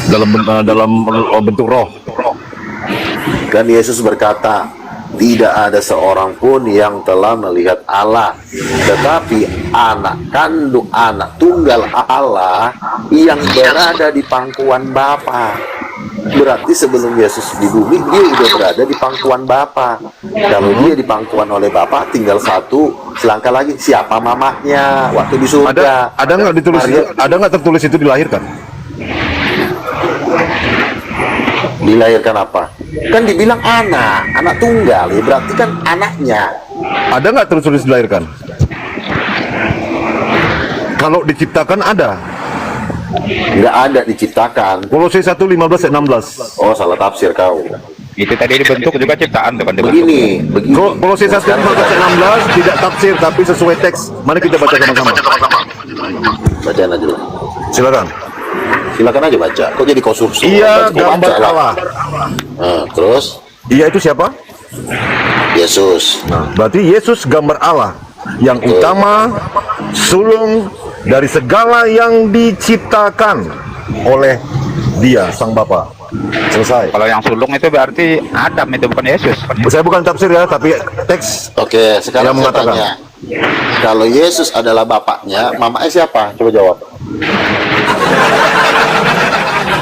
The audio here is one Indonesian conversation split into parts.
dalam bentuk roh. Dan Yesus berkata, tidak ada seorang pun yang telah melihat Allah, tetapi anak tunggal Allah yang berada di pangkuan Bapa. Berarti sebelum Yesus di bumi, dia sudah berada di pangkuan Bapa. Kalau dia di pangkuan oleh Bapa, tinggal satu selangkah lagi, siapa mamahnya waktu di surga. Ada nggak ditulis? Ada nggak tertulis itu dilahirkan? Dilahirkan apa? Kan dibilang anak tunggal, ya berarti kan anaknya. Ada nggak tertulis dilahirkan? Kalau diciptakan ada. Nggak ada diciptakan. Kolose 1:15-16. Oh, salah tafsir kau. Itu tadi dibentuk juga ciptaan, bukan dibentuk. Begini. Kolose 1:15-16 tidak tafsir tapi sesuai teks. Mari kita baca sama-sama. Bacaan aja lah. Silakan aja baca. Kok jadi konstruksi? Iya, gambar Allah. Nah, terus? Iya, itu siapa? Yesus. Nah, berarti Yesus gambar Allah yang utama, sulung dari segala yang diciptakan oleh Dia, Sang Bapa. Selesai. Kalau yang sulung itu berarti Adam, itu bukan Yesus. Saya bukan tafsir ya, tapi teks. Oke, sekarang yang saya mengatakan. tanya. Kalau Yesus adalah bapaknya, mamanya siapa? Coba jawab.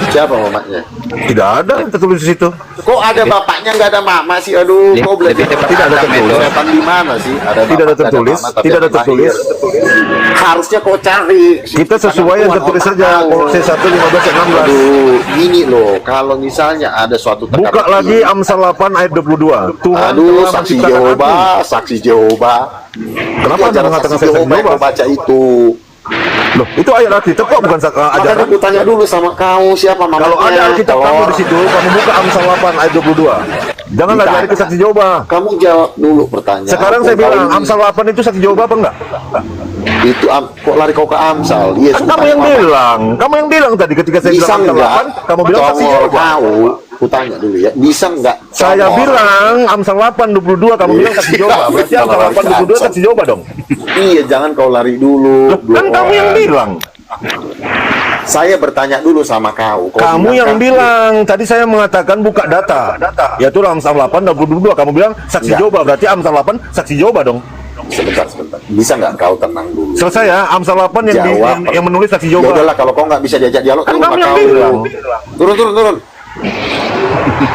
Siapa mamanya? Tidak ada yang tertulis di situ. Kok ada bapaknya nggak ada mama sih? Aduh, kok belajar tidak ada tertulis. setan di mana sih? Ada Tidak ada bapak, tertulis, mama, tapi tidak ada yang tertulis. lahir. Harusnya kau cari. Kita sesuai yang tertulis saja. Kolose 1:15-16. Aduh, gini loh, kalau misalnya ada suatu teka-teki. Buka lagi Amsal 8 ayat 22. Tuhan Aduh, telah saksi menciptakan Jehovah, aku. saksi Jehovah. Kenapa Anda mengatakan saya saksi Jehovah? Jehovah? Kau baca itu. Loh, itu ayat Alkitab kok bukan Makanya ajaran. aku tanya dulu sama kau, siapa mamanya? Kalau ada Alkitab kamu Tolong. di situ, kamu buka Amsal 8 ayat 22. Jangan lari ke saksi Jehovah. Kamu jawab dulu pertanyaan. Sekarang saya Kau bilang, ini- Amsal 8 itu saksi Jehovah apa enggak? itu kok lari kau ke Amsal? Yes, Kan kamu yang bilang. Kamu yang bilang tadi ketika saya Bisa bilang Amsal enggak? 8, kamu bilang saksi Jehovah. Aku tanya dulu ya, bisa enggak? Saya Congol. bilang Amsal 8:22, kamu bilang saksi Jehovah. Berarti Amsal 8:22 saksi Jehovah dong. Iya, jangan kau lari dulu. Kan kamu yang bilang. Saya bertanya dulu sama kau. Kamu yang kan- bilang. Tadi saya mengatakan buka data. Yaitu Amsal 8:22. Kamu bilang saksi Enggak. Jehovah. Berarti Amsal 8 saksi Jehovah dong. Sebentar. Bisa nggak kau tenang dulu? Selesai ya, Amsal 8 yang menulis saksi Ya Jehovah. udahlah, kalau kau nggak bisa diajak dialog, Kan turun kamu sama yang kau. bilang. Turun.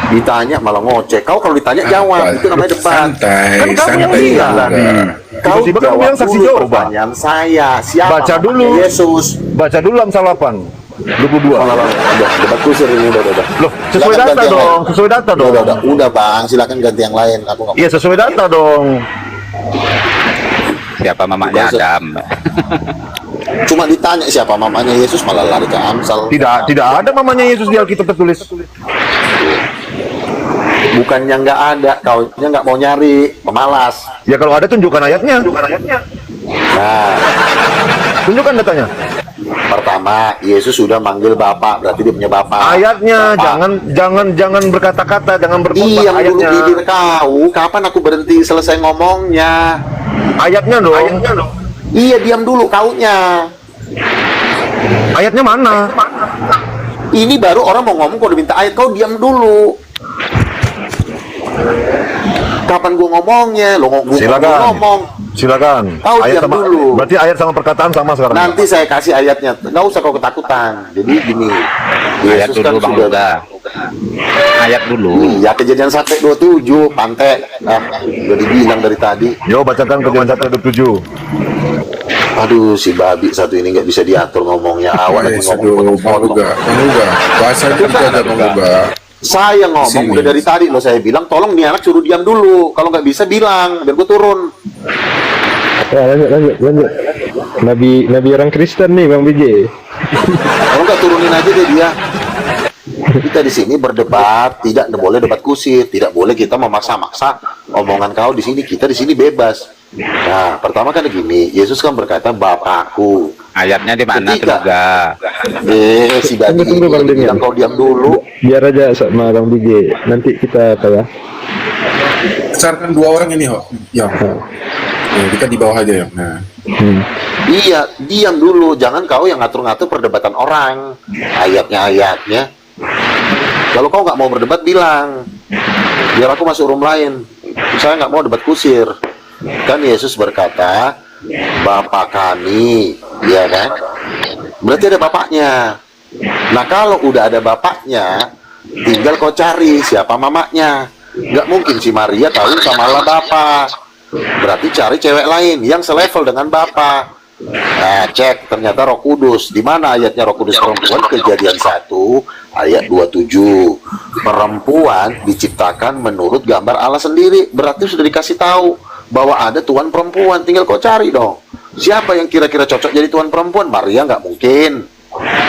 Ditanya malah ngoceh. Kau kalau ditanya jawab, itu namanya debat. Santai, Kan kamu yang santai bilang juga. tadi. Kau Tiba-tiba kamu jawab bilang saksi dulu Jehovah. pertanyaan saya. Siapa Baca mamanya dulu. Yesus. Baca dulu Amsal 8:22. Udah, debat kusir ini udah. Loh, sesuai Silakan data ganti yang dong, lain. sesuai data dong. Udah bang, silakan ganti yang lain. Aku nggak. Iya, sesuai data dong. Siapa mamanya Bukan, Adam? Cuma ditanya siapa mamanya Yesus malah lari ke Amsal. Tidak ada mamanya Yesus di Alkitab tertulis. Bukannya nggak ada, kaunya nggak mau nyari, pemalas. Ya kalau ada tunjukkan ayatnya. Nah, Tunjukkan datanya. pertama Yesus sudah manggil Bapak, berarti dia punya Bapak. Ayatnya, Bapak. jangan berkata-kata, jangan berkhotbah. Diam dulu Ayatnya. bibir kau. Kapan aku berhenti selesai ngomongnya? Ayatnya dong. Iya, diam dulu kaunya. Ayatnya mana? Ini baru orang mau ngomong, kau udah minta ayat, kau diam dulu. Kapan gua ngomongnya? Gua Silakan. ngomong. Silakan. Kau Ayat diam sama, dulu. berarti ayat sama perkataan sama sekarang. Nanti saya kasih ayatnya. Nggak usah kau ketakutan. Jadi gini. Ayat Yesus dulu Bang sudah. Luga. Ayat dulu. Iya, kejadian 1:27 pantai. Udah dibilang dari tadi. Yo, bacakan kejadian 1:27. Aduh, si babi satu ini nggak bisa diatur ngomongnya. Awak lagi ngomong Bang Luga, bahasa itu aja Bang Luga. Saya ngomong Sini. udah dari tadi loh, saya bilang tolong nih anak suruh diam dulu. Kalau nggak bisa bilang, biar gue turun. Ya, lanjut. Nabi orang Kristen nih Bang BJ. Kalau nggak turunin aja deh dia. Kita di sini berdebat, tidak boleh debat kusir, tidak boleh kita memaksa-maksa omongan kau di sini. Kita di sini bebas. Nah, pertama kan gini, Yesus kan berkata Bapakku. Ayatnya di mana tuh Ketika- Luga? Si babi Tunggu, ini Bang Demian. bilang kau diam dulu. Biar aja sama Bang BJ. Nanti kita apa ya? Bicarakan dua orang ini, Ho. Ya. Ya, kita di bawah aja ya. Nah. Iya, diam dulu. Jangan kau yang ngatur-ngatur perdebatan orang. Ayatnya. Kalau kau nggak mau berdebat, bilang, biar aku masuk room lain. Saya nggak mau debat kusir. Kan Yesus berkata, Bapa kami, ya kan? Berarti ada bapaknya. Nah, kalau udah ada bapaknya, tinggal kau cari siapa mamanya. Nggak mungkin si Maria tahu sama Allah Bapa. Berarti cari cewek lain yang selevel dengan Bapa. Nah, cek ternyata Roh Kudus. Di mana ayatnya Roh Kudus perempuan? Kejadian 1 ayat 27. Perempuan diciptakan menurut gambar Allah sendiri. Berarti sudah dikasih tahu bahwa ada tuan perempuan. Tinggal kau cari dong. Siapa yang kira-kira cocok jadi tuan perempuan? Maria nggak mungkin.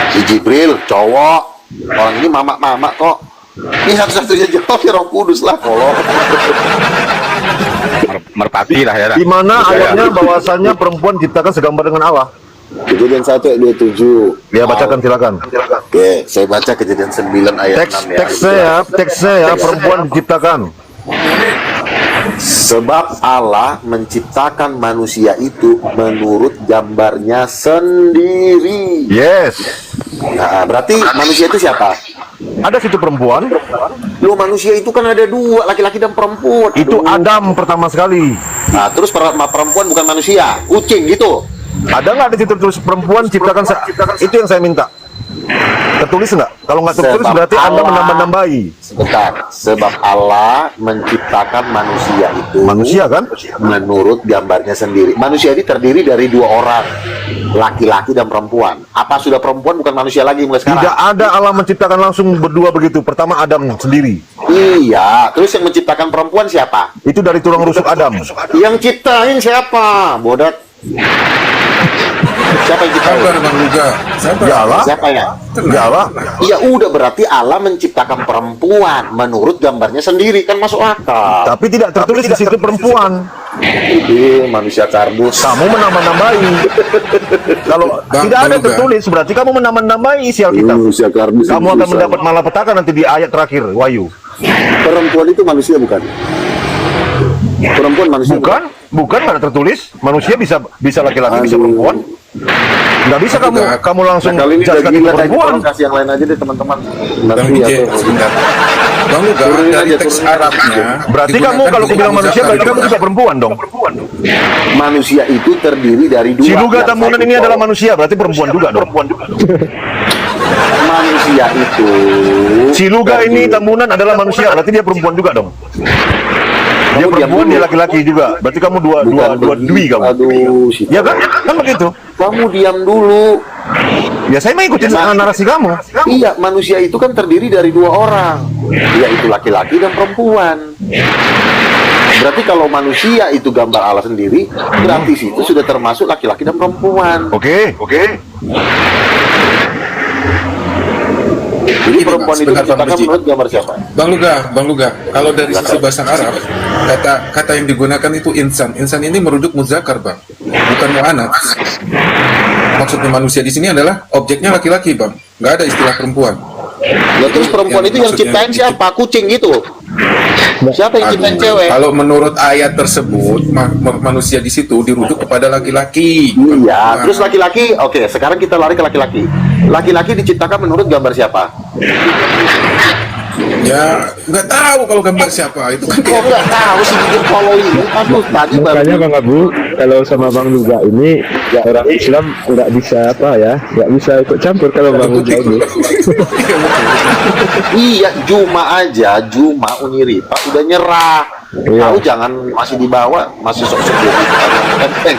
Si Jibril cowok. Orang ini mama-mama kok. Ini satu-satunya jawab ya Roh Kudus lah. Kalau Merpati lah ya. Di mana ayatnya bahwasannya perempuan ciptakan segambar dengan Allah? Kejadian 1 ayat 27. Ya, bacakan silakan. Oke, saya baca Kejadian 9 ayat 6 ya. Teksnya ya, perempuan diciptakan. Sebab Allah menciptakan manusia itu menurut gambarnya sendiri. Yes. Nah, berarti manusia itu siapa? Ada situ perempuan, Loh, manusia itu kan ada dua, laki-laki dan perempuan. itu Aduh. Adam pertama sekali. Nah, terus perempuan bukan manusia, kucing gitu. Ada nggak di situ tulis perempuan ciptakan? Itu yang saya minta. Tertulis nggak? Kalau nggak tertulis Sebab berarti Anda Allah- menambah-nambahi. Sebentar, sebab Allah menciptakan manusia itu Manusia kan? menurut gambarnya sendiri. Manusia ini terdiri dari dua orang, laki-laki dan perempuan. Apa sudah perempuan bukan manusia lagi mulai sekarang? Tidak ada Allah menciptakan langsung berdua begitu. Pertama Adam sendiri. Iya, terus yang menciptakan perempuan siapa? Itu dari tulang rusuk Adam. Yang ciptain siapa? Bodat. Siapa yang ciptain? Sabar Bang Luga. Sabar. Ya Allah. Siapa ya? Ya Allah. Iya udah, berarti Allah menciptakan perempuan menurut gambarnya sendiri, kan masuk akal. Tapi tidak tertulis di situ perempuan. Ini manusia kardus. Kamu menambah-nambahi. Kalau Bang, tidak ada Bang Luga. tertulis berarti kamu menambah-nambahi isi Alkitab. Manusia kardus. Kamu akan mendapat malapetaka nanti di ayat terakhir Wahyu. Perempuan itu manusia bukan? Perempuan manusia Bukan nggak ada tertulis. Manusia bisa laki-laki, bisa perempuan. Nggak bisa kamu langsung Nah, kali ini jelaskan udah itu gila, perempuan. tolong kasih yang lain aja deh teman-teman. Bang Nanti DJ, ya, sebentar. Bang Luga, Turunin dari aja, teks turunin. Arabnya. Berarti kamu digunakan kalau aku untuk bilang manusia muzakkar berarti kamu juga. juga perempuan dong. manusia itu terdiri dari dua. Si Luga yang Tamunan satu ini adalah cowok. manusia berarti perempuan juga dong. Manusia itu. Si Luga ini terdiri- Tamunan adalah manusia berarti dia perempuan juga dong. Dia Kamu diam perempuan, dulu. dia laki-laki juga. Berarti kamu dua Bukan dwi begitu. kamu. Aduh, si Ya kan? Kan begitu. kamu diam dulu. Ya saya mengikuti narasi kamu. Iya, manusia itu kan terdiri dari dua orang, yaitu laki-laki dan perempuan. Berarti kalau manusia itu gambar Allah sendiri, berarti situ sudah termasuk laki-laki dan perempuan. Oke. Jadi Ini, perempuan Mas, itu sebentar, Bang diciptakan Biji. menurut gambar siapa? Bang Luga, kalau dari sisi bahasa Arab, kata yang digunakan itu insan. Insan ini merujuk muzakkar, Bang, bukan mu'anats. Maksudnya manusia di sini adalah objeknya laki-laki, Bang. Nggak ada istilah perempuan. Ya terus perempuan itu yang maksudnya ciptain siapa? Kucing gitu. Siapa yang ciptain Aduh, cewek? kalau menurut ayat tersebut, manusia di situ dirujuk kepada laki-laki. Iya, terus laki-laki, oke, sekarang kita lari ke laki-laki. Laki-laki diciptakan menurut gambar siapa? Ya, nggak tahu kalau gambar siapa. Itu kan Kok nggak tahu sih bikin follow ini? Aduh, tadi Makanya baru. Bang Abu, kalau sama Bang Luga ini orang Islam nggak bisa apa ya, nggak bisa ikut campur kalau Bang Luga ini. Iya, Juma Uniripa udah nyerah. Iya. Tahu jangan masih dibawa, masih sok-sok jadi.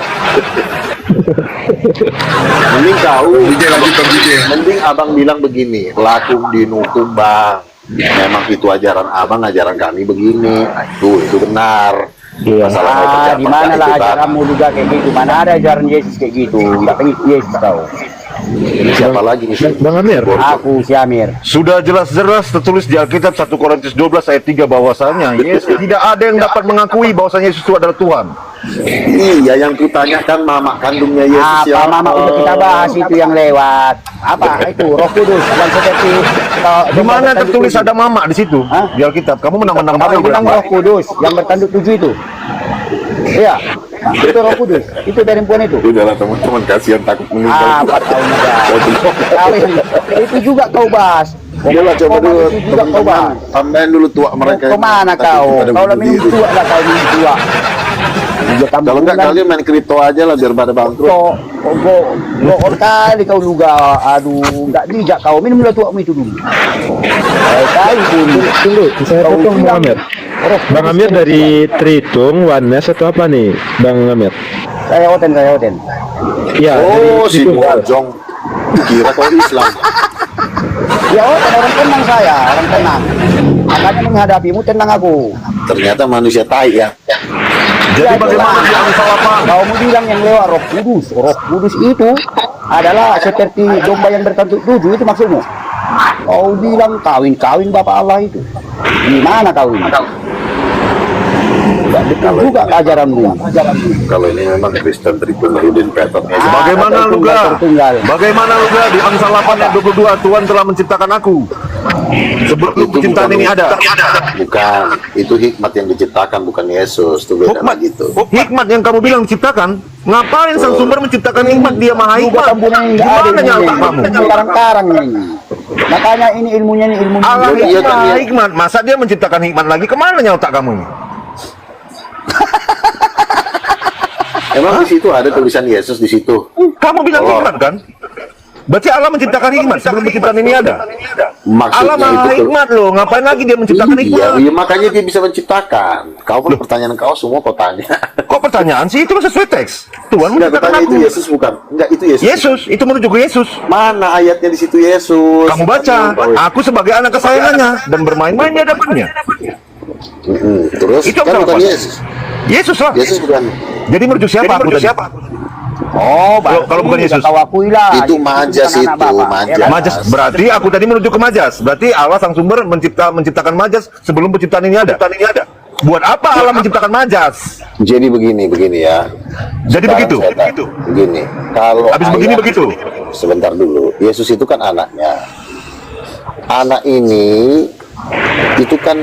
Mending kau, DJ lanjut, Bang DJ. mending abang bilang begini, lakum dinukum bang. Memang itu ajaran abang, ajaran kami begini. Nah, itu benar. Iya. Masalah mau percaya Di mana lah itu, Bang. ajaranmu juga kayak gitu? Mana ada ajaran Yesus kayak gitu? Nggak pengikut Yesus tahu. Siapa lagi nih? Bang Amir, Aku si Amir. Sudah jelas-jelas tertulis di Alkitab 1 Korintus 12 ayat 3 bahwasanya Yesus tidak ada yang dapat mengakui bahwasanya Yesus itu adalah Tuhan. Iya, yang kutanyakan mama kandungnya Yesus Apa mama udah kita bahas itu yang lewat? Apa itu Roh Kudus yang seperti Di mana tertulis ada mama di situ? Hah? Di Alkitab. Kamu menambah-nambahi Kamu bilang berarti. Roh Kudus yang bertanduk 7 itu? Iya, itu Roh Kudus. Itu perempuan itu. Udahlah teman-teman, kasihan takut meninggal. Apa tahu juga. Tahu yang itu juga kau bahas. Coba Kau dulu masih juga kau, teman-teman, Bang. tambahin dulu tua mereka. Kau kemana Tadi kau? pada Kau lah minum berdiri. tua lah, kau minum tua. Juga Kalau enggak kampungan. kalian main kripto aja lah biar pada bangkrut. Kau kali kau juga. Aduh, nggak bijak kau. Minumlah tuamu itu dulu. Kali pun. Tunggu, saya Kau potong Bang bilang, Amir. "Roh, Bang Amir dari Tritung, Oneness atau apa nih, Bang Amir? Saya Oten. Iya, Oh, dari si Tritung. Bojong. Kira kau Islam. Ya Oten orang tenang saya, orang tenang. Makanya menghadapimu tenang aku. Ternyata manusia tai ya. Jadi bagaimana di Amsal apa? Kau mau bilang yang lewat Roh Kudus. Roh Kudus itu adalah seperti domba yang bertanduk tujuh, itu maksudmu? Kau bilang kawin Bapak Allah itu. Gimana kawin? Tidak betul juga ajaranmu. Kalau ini memang Kristen Tribun Rudin Petot. Bagaimana lu ga? Tertunggal. Bagaimana lu ga? Di Amsal 8 ayat 22 Tuhan telah menciptakan aku. Sebelum Itu penciptaan bukan- ini ada. Bukan, itu hikmat yang diciptakan, bukan Yesus. Itu beda Hikmat, gitu. hikmat yang kamu bilang diciptakan. Ngapain sang sumber menciptakan hikmat? Dia maha Juga hikmat. tambunan yang nggak ada Gimana nyata ilmunya. kamu? Karang-karang ini. Makanya ini ilmunya Allah Iya, itu kan, maha iya. hikmat. Masa dia menciptakan hikmat lagi? Kemana otak kamu ini? Emang di situ ada tulisan Yesus di situ. Kamu bilang Oh. hikmat kan? Berarti Allah menciptakan hikmat sebelum penciptaan ini ada. Maksudnya Allah maha itu hikmat loh. Ngapain lagi dia menciptakan Iya, hikmat? iya, makanya dia bisa menciptakan. Kau pun pertanyaan kau semua kau tanya. Kok pertanyaan sih? Itu sesuai teks. Tuhan Enggak, menciptakan tanya itu aku. Yesus bukan. Enggak, itu Yesus. Yesus, itu menuju ke Yesus. Mana ayatnya di situ Yesus? Kamu baca, aku sebagai anak kesayangannya dan bermain-main di hadapannya. Terus Itu kan apa? bukan Yesus. Yesus lah. Yesus bukan. Jadi menuju siapa? Aku tadi? Oh, Kalau bukan Yesus. Kau akui lah. Itu Yesus majas bukan anak itu, Bapak. majas. Ya kan? Majas. Berarti aku tadi menuju ke Majas. Berarti Allah sang sumber menciptakan Majas sebelum penciptaan ini ada. Buat apa Allah menciptakan Majas? Jadi begini ya. Jadi Sekarang begitu. saya tanya, begini. Kalau Habis begini ayat- begitu. Sebentar dulu. Yesus itu kan anaknya. Anak ini itu kan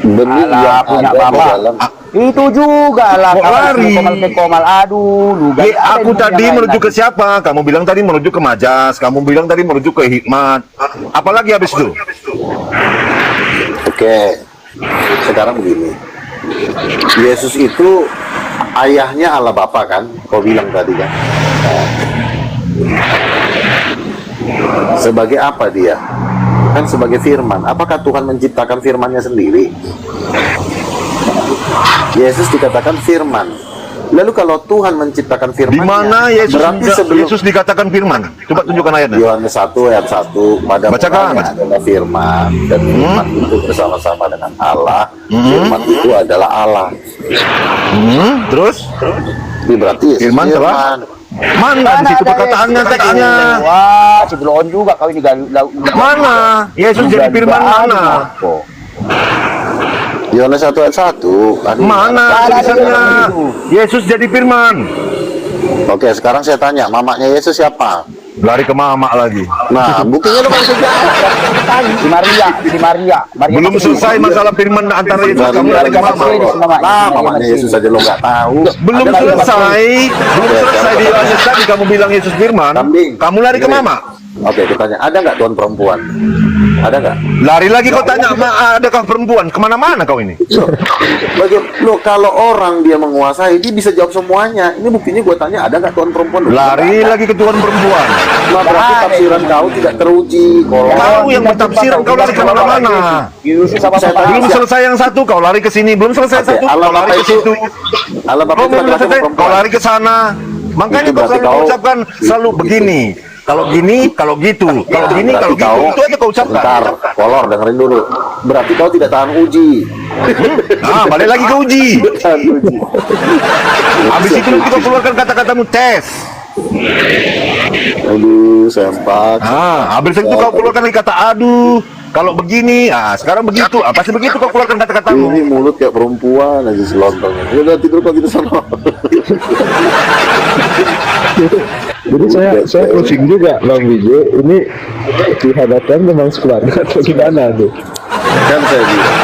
benih Alah, yang punya ada di Bapak. dalam. Itu juga lah. Kok Kamu lari? Komal aduh. Lu Ya, gak ada aku ilmu tadi yang lain menuju ke lagi. siapa? Kamu bilang tadi menuju ke Majas. Kamu bilang tadi menuju ke hikmat. Apalagi habis itu? Oke. Sekarang begini. Yesus itu ayahnya Allah Bapa kan? Kau bilang tadi kan? Sebagai apa dia? Kan sebagai firman. Apakah Tuhan menciptakan firman-Nya sendiri? Yesus dikatakan firman. Lalu kalau Tuhan menciptakan Di firman-Nya, mana berarti sebelum Yesus dikatakan firman? Coba tunjukkan ayatnya. Yohanes 1 ayat 1 pada Bacakan. mulanya adalah firman dan firman itu bersama-sama dengan Allah. Firman itu adalah Allah. Terus? Ini berarti Yesus Firman telah mana di situ ada perkataannya Yesus? teksnya? Wah, sebelum juga kau ini Mana? Yesus jadi firman mana? Yohanes 1 ayat 1. Aduh, Mana Ada tulisannya? itu. Yesus jadi firman. Oke, sekarang saya tanya, mamanya Yesus siapa? Lari ke mama lagi. Nah, buktinya lo kan sejak. Si Maria. Belum selesai masalah firman antara Yesus kamu lari ke mama. Nah, mamanya Yesus aja lo nggak tahu. Belum Ada selesai, di Yohanes tadi kamu bilang Yesus firman. Kambing. Kamu lari ke Dengerin. mama. Oke, kita tanya, ada nggak Tuhan perempuan? Ada nggak? Lari lagi kau tanya, adakah perempuan? Kemana-mana kau ini? Lo kalau orang dia menguasai, dia bisa jawab semuanya. Ini buktinya gue tanya, ada nggak Tuhan perempuan? Lari lagi ke Tuhan perempuan. Nah, berarti tafsiran kau tidak teruji. Kalau Kau yang bertafsiran, kau lari ke mana-mana. Yesus sama Saya Bapak. Belum selesai yang satu, kau lari ke sini. Belum selesai Oke, satu, Allah kau lari Bapa ke itu- situ. Allah Bapa Kau itu belum laki-laki selesai, atau kau perempuan? lari ke sana. Makanya Itu kau berarti selalu kau- ucapkan selalu begini. Kalau gini, kalau gitu. Kalau gini, kalau Berarti gitu. kau- Itu aja kau ucapkan. Bentar, kolor dengerin dulu. Berarti kau tidak tahan uji. Ah, balik lagi ke uji. Tahan uji. Habis itu nanti kau keluarkan kata-katamu tes. Aduh, sempak. Habis itu kau keluarkan lagi kata aduh. Kalau begini, sekarang begitu. Pasti begitu kau keluarkan kata-katamu. Ini mulut kayak perempuan aja selontongnya. Udah tidur kau tidur sana. Jadi saya pusing juga Bang Wijo, ini dihadapkan memang sekeluarga atau gimana tuh? Kan saya bilang,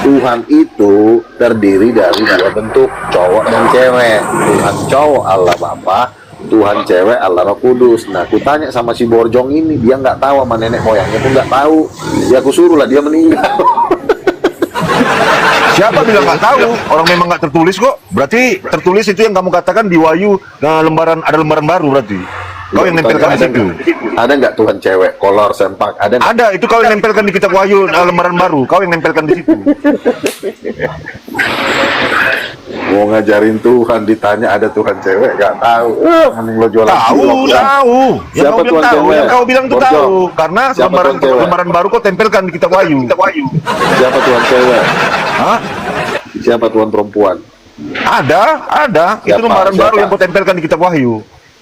Tuhan itu terdiri dari dua bentuk, cowok dan cewek. Tuhan cowok Allah Bapa, Tuhan cewek Allah Roh Kudus. Nah, aku tanya sama si Borjong ini, dia nggak tahu, sama nenek moyangnya pun nggak tahu. Ya aku suruh lah dia meninggal. Siapa bilang nggak tahu? Orang memang nggak tertulis kok. Berarti tertulis itu yang kamu katakan di Wahyu, ada lembaran baru berarti. Kau yang nempelkan di situ. Ada nggak Tuhan cewek, kolor, sempak? Ada nggak? Ada, itu kau yang nempelkan di kitab Wahyu, lembaran baru. Kau yang nempelkan di situ. Mau ngajarin Tuhan, ditanya ada Tuhan cewek, nggak tahu. Mending lo jualan Tahu, cilok ya. tahu. Yang Siapa kau bilang Tuhan tahu, cewek? yang kau bilang tuh Borjong. tahu. Karena Siapa Tuhan cewek? lembaran baru kau tempelkan di kitab Wahyu. Siapa Tuhan cewek? Hah? Siapa Tuhan perempuan? Ada. Itu Siapa? lembaran baru Siapa? yang kau tempelkan di kitab Wahyu.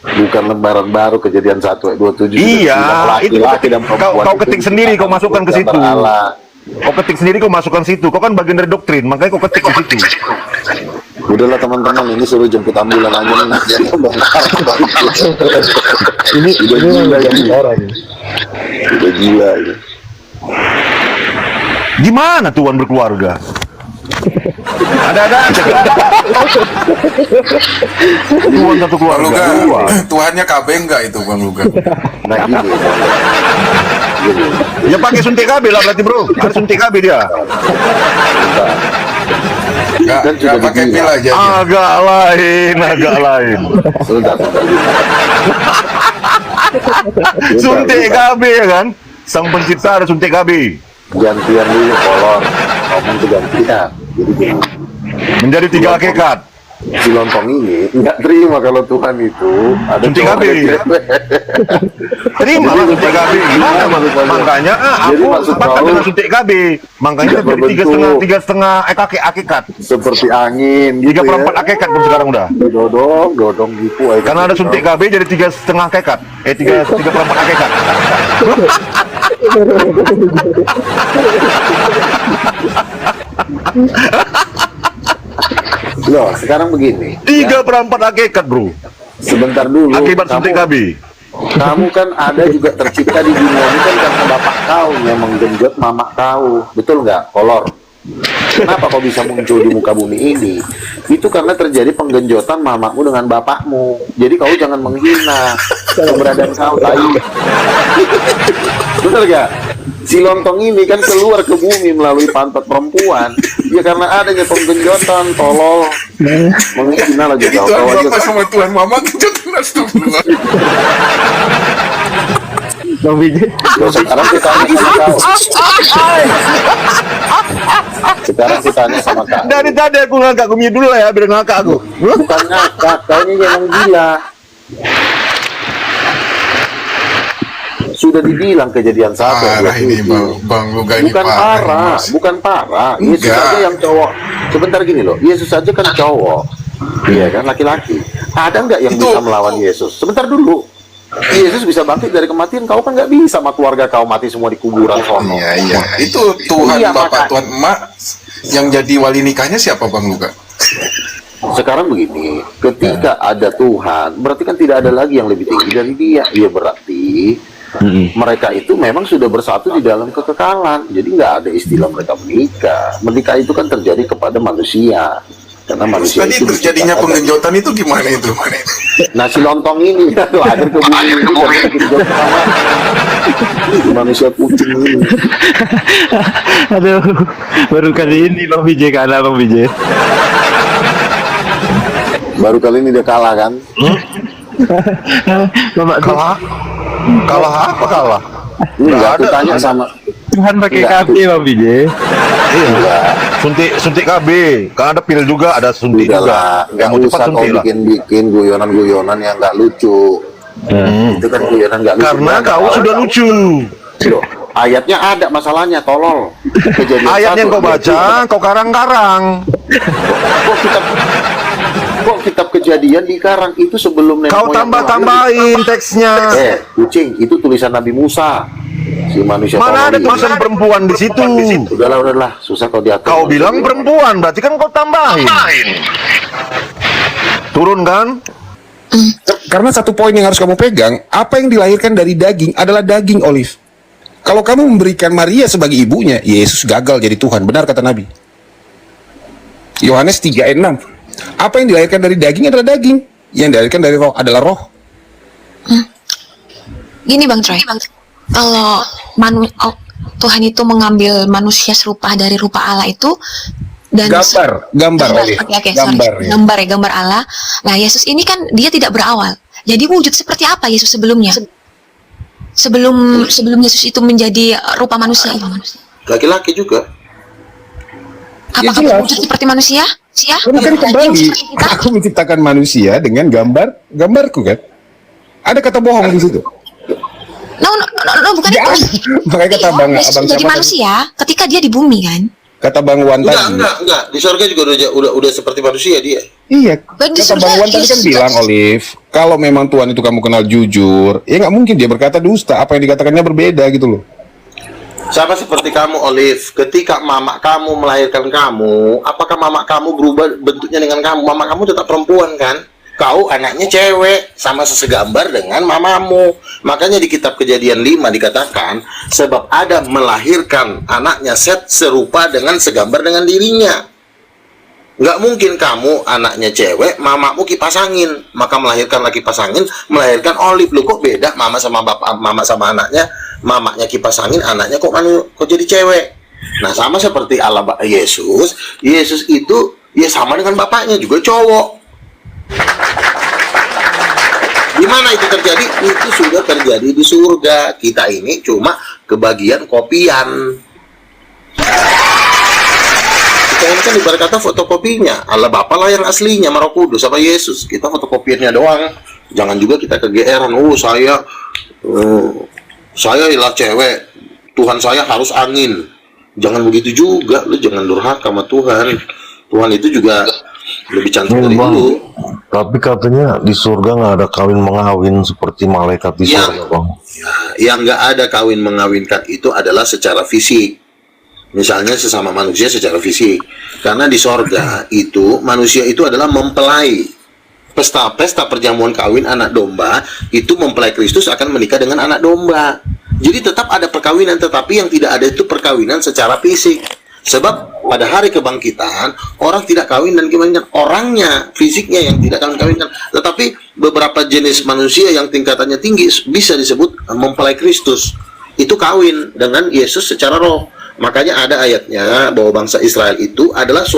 Bukan lembaran baru, Kejadian 1 ayat 27. Iya, itu laki-laki dan perempuan kau itu ketik sendiri, kau masukkan ke situ. gambar Allah. Kau ketik sendiri, kau masukkan situ. Kau kan bagian dari doktrin, makanya kau ketik di situ. Udahlah teman-teman, ini suruh jemput ambulan aja nih. Nanti bongkar. Ini gila yang ini. orang ini. Udah gila ini. Gimana Tuhan berkeluarga? Ada aja. Tuhan satu Bang Luga, keluarga. Dua. Tuhannya KB enggak itu Bang Luga? Nah gini. Gini. Ya pakai suntik KB lah berarti bro. Ada suntik KB dia. Enggak, Kan sudah pakai dibilang. pil aja dia. Agak lain. Sudah. Suntik KB ya kan? Sang pencipta ada suntik KB. Gantian dulu kolor. Ngomong tuh gantian. Jadi gini. Menjadi 3 hakikat. Si lontong ini nggak terima kalau Tuhan itu ada Suntik cowok KB. ada cewek. Terima lah suntik KB. Gimana makanya Jadi aku maksud sepakat kau dengan suntik KB. Makanya tidak jadi berbentuk. tiga setengah hakikat. Seperti angin gitu 3/4 ya. hakikat pun sekarang udah. Dodong gitu aja. Karena ada suntik KB jadi 3,5 hakikat. 3/4 hakikat. Loh, sekarang begini. 3/4 hakikat bro. Sebentar dulu. Akibat suntik KB. Kamu kan ada juga tercipta di dunia ini kan karena bapak kau yang menggenjot mama kau. Betul nggak, kolor? Kenapa kau bisa muncul di muka bumi ini? Itu karena terjadi penggenjotan mamamu dengan bapakmu. Jadi kau jangan menghina keberadaan kau, tai. Betul nggak? Si lontong ini kan keluar ke bumi melalui pantat perempuan. Ya karena adanya penggenjotan, tolol. Menghina lagi Jadi kau. Tuhan Kau aja Bapa sama Tuhan Mama kejutan astagfirullah. Bang Vijay. Loh, sekarang kita tanya sama kau. Sekarang kita tanya sama kau. Dari tadi aku ngakak, aku mute dulu lah ya, biar ngakak aku. Bukan ngakak, kau ini memang gila. Sudah dibilang Kejadian 1 Parah ayat ini 27. Bang Luga ini Bukan parah. parah, Mas. bukan parah. Yesus Enggak. aja yang cowok. Sebentar gini loh, Yesus aja kan cowok. Iya kan, laki-laki. Ada nggak yang Itu- bisa melawan Yesus? Sebentar dulu. Yesus bisa bangkit dari kematian, kau kan nggak bisa, sama keluarga kau mati semua di kuburan sono. Iya. Itu Tuhan Iya, Bapak, maka- Tuhan Emak yang jadi wali nikahnya siapa Bang Luga? Sekarang begini, ketika ada Tuhan, berarti kan tidak ada lagi yang lebih tinggi dari dia. Iya berarti mereka itu memang sudah bersatu di dalam kekekalan. Jadi nggak ada istilah mereka menikah. Menikah itu kan terjadi kepada manusia. Karena manusia Tadi itu terjadinya diciptakan- penggenjotan itu gimana itu? Nah si lontong ini lahir ke bumi ini karena digenjot sama manusia kucing ini. Aduh, baru kali ini Bang Vijay kalah Bang Vijay. Baru kali ini dia kalah kan? Bapak Kalah? Kalah apa kalah? Enggak, aku ada. tanya sama Tuhan pakai Enggak. KB Bang Vijay. Iya. Suntik KB. Kan ada pil juga, ada suntik udah juga. lah, nggak Mau cepat usah kau suntik lah. bikin guyonan-guyonan yang nggak lucu. Itu kan guyonan nggak lucu. Karena Nggak kau tahu. sudah lucu. Loh, ayatnya ada masalahnya, tolol. Kejadian Ayat 1, yang kau baca, kau karang-karang. Kok kitab Kejadian dikarang itu sebelum nenek Kau moyang tambah-tambahin teksnya. kucing, itu tulisan Nabi Musa. Si manusia Mana ada tolol ini. tulisan perempuan di situ? Udahlah, susah kau diatur. Kau bilang perempuan, berarti kan kau tambahin. Turun kan? Karena satu poin yang harus kamu pegang, apa yang dilahirkan dari daging adalah daging, Olive. Kalau kamu memberikan Maria sebagai ibunya, Yesus gagal jadi Tuhan. Benar kata Nabi. Yohanes 3 ayat 6. Apa yang dilahirkan dari daging adalah daging. yang dilahirkan dari roh adalah roh. Gini Bang Troy, kalau Tuhan itu mengambil manusia serupa dari rupa Allah itu dan Gambar, Olive. Oke, Gambar, sorry. ya. Gambar Allah. Nah, Yesus ini kan dia tidak berawal. Jadi wujud seperti apa Yesus sebelumnya? Sebelum Yesus itu menjadi rupa manusia itu. Laki-laki juga. Apakah jelas. wujud seperti manusia? Karena kan kembali, aku menciptakan manusia dengan gambarku kan. Ada kata bohong di situ. No, bukan Ya, itu. makanya kata Bang Yesus Abang menjadi siapa tadi? manusia ketika dia di bumi kan. Kata Bang Wan tadi. Enggak. Di sorga juga udah seperti manusia dia. Iya, Dan di kata surga Bang Wan tadi kan Yesus bilang, juga- Olive, kalau memang Tuhan itu kamu kenal jujur, ya nggak mungkin dia berkata dusta. Apa yang dikatakannya berbeda gitu loh. Sama seperti kamu, Olive. Ketika mama kamu melahirkan kamu, apakah mama kamu berubah bentuknya dengan kamu? Mama kamu tetap perempuan kan? Kau anaknya cewek, sama sesegambar dengan mamamu. Makanya di kitab Kejadian 5 dikatakan, sebab Adam melahirkan anaknya Set serupa dengan segambar dengan dirinya. Nggak mungkin kamu anaknya cewek, mamamu kipas angin, maka melahirkan lagi kipas angin, melahirkan Olive. Lu kok beda mama sama bapak, mama sama anaknya, mamanya kipas angin, anaknya kok jadi cewek. Nah, sama seperti Allah Yesus itu ya sama dengan bapaknya juga cowok. Di mana itu terjadi? Itu sudah terjadi di surga. Kita ini cuma kebagian kopian. Kita ini kan ibarat kata fotokopinya. Allah Bapa lah yang aslinya, Roh Kudus sama Yesus. Kita fotokopiannya doang. Jangan juga kita kegeeran. Saya ialah cewek. Tuhan saya harus angin. Jangan begitu juga. Lu jangan durhaka sama Tuhan. Tuhan itu juga lebih cantik dari Bang, lu. tapi katanya di surga nggak ada kawin mengawin seperti malaikat di Iya. surga, Bang. Yang nggak ada kawin mengawinkan itu adalah secara fisik. Misalnya sesama manusia secara fisik. Karena di sorga itu manusia itu adalah mempelai. Pesta perjamuan kawin anak domba itu mempelai Kristus akan menikah dengan anak domba. Jadi tetap ada perkawinan, tetapi yang tidak ada itu perkawinan secara fisik. Sebab pada hari kebangkitan orang tidak kawin dan kawinkan orangnya, fisiknya yang tidak kawin-kawinkan. Tetapi beberapa jenis manusia yang tingkatannya tinggi bisa disebut mempelai Kristus. Itu kawin dengan Yesus secara roh. Makanya ada ayatnya bahwa bangsa Israel itu adalah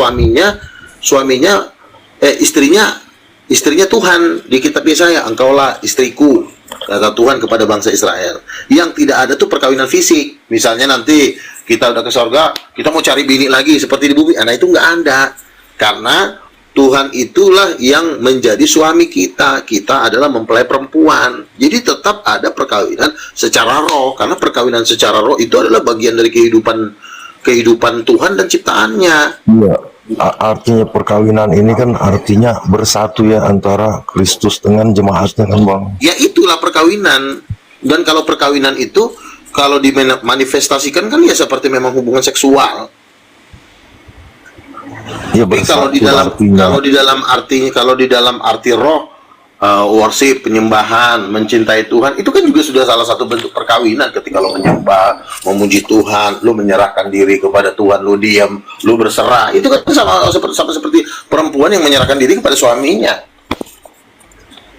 istrinya Tuhan. Di kitab Yesaya, engkaulah istriku, kata Tuhan kepada bangsa Israel. Yang tidak ada tuh perkawinan fisik. Misalnya nanti kita udah ke sorga, kita mau cari bini lagi seperti di bumi. Nah, itu nggak ada. Karena Tuhan itulah yang menjadi suami kita. Kita adalah mempelai perempuan. Jadi tetap ada perkawinan secara roh. Karena perkawinan secara roh itu adalah bagian dari kehidupan Tuhan dan ciptaannya. Iya. Artinya perkawinan ini kan artinya bersatu ya antara Kristus dengan jemaatnya kan, Bang. Ya itulah perkawinan. Dan kalau perkawinan itu kalau dimanifestasikan kan ya seperti memang hubungan seksual. Ya Tapi bersatu artinya. kalau di dalam arti roh, worship, penyembahan, mencintai Tuhan, itu kan juga sudah salah satu bentuk perkawinan. Ketika lo menyembah, memuji Tuhan, lo menyerahkan diri kepada Tuhan, lo diam, lo berserah, itu kan sama seperti perempuan yang menyerahkan diri kepada suaminya.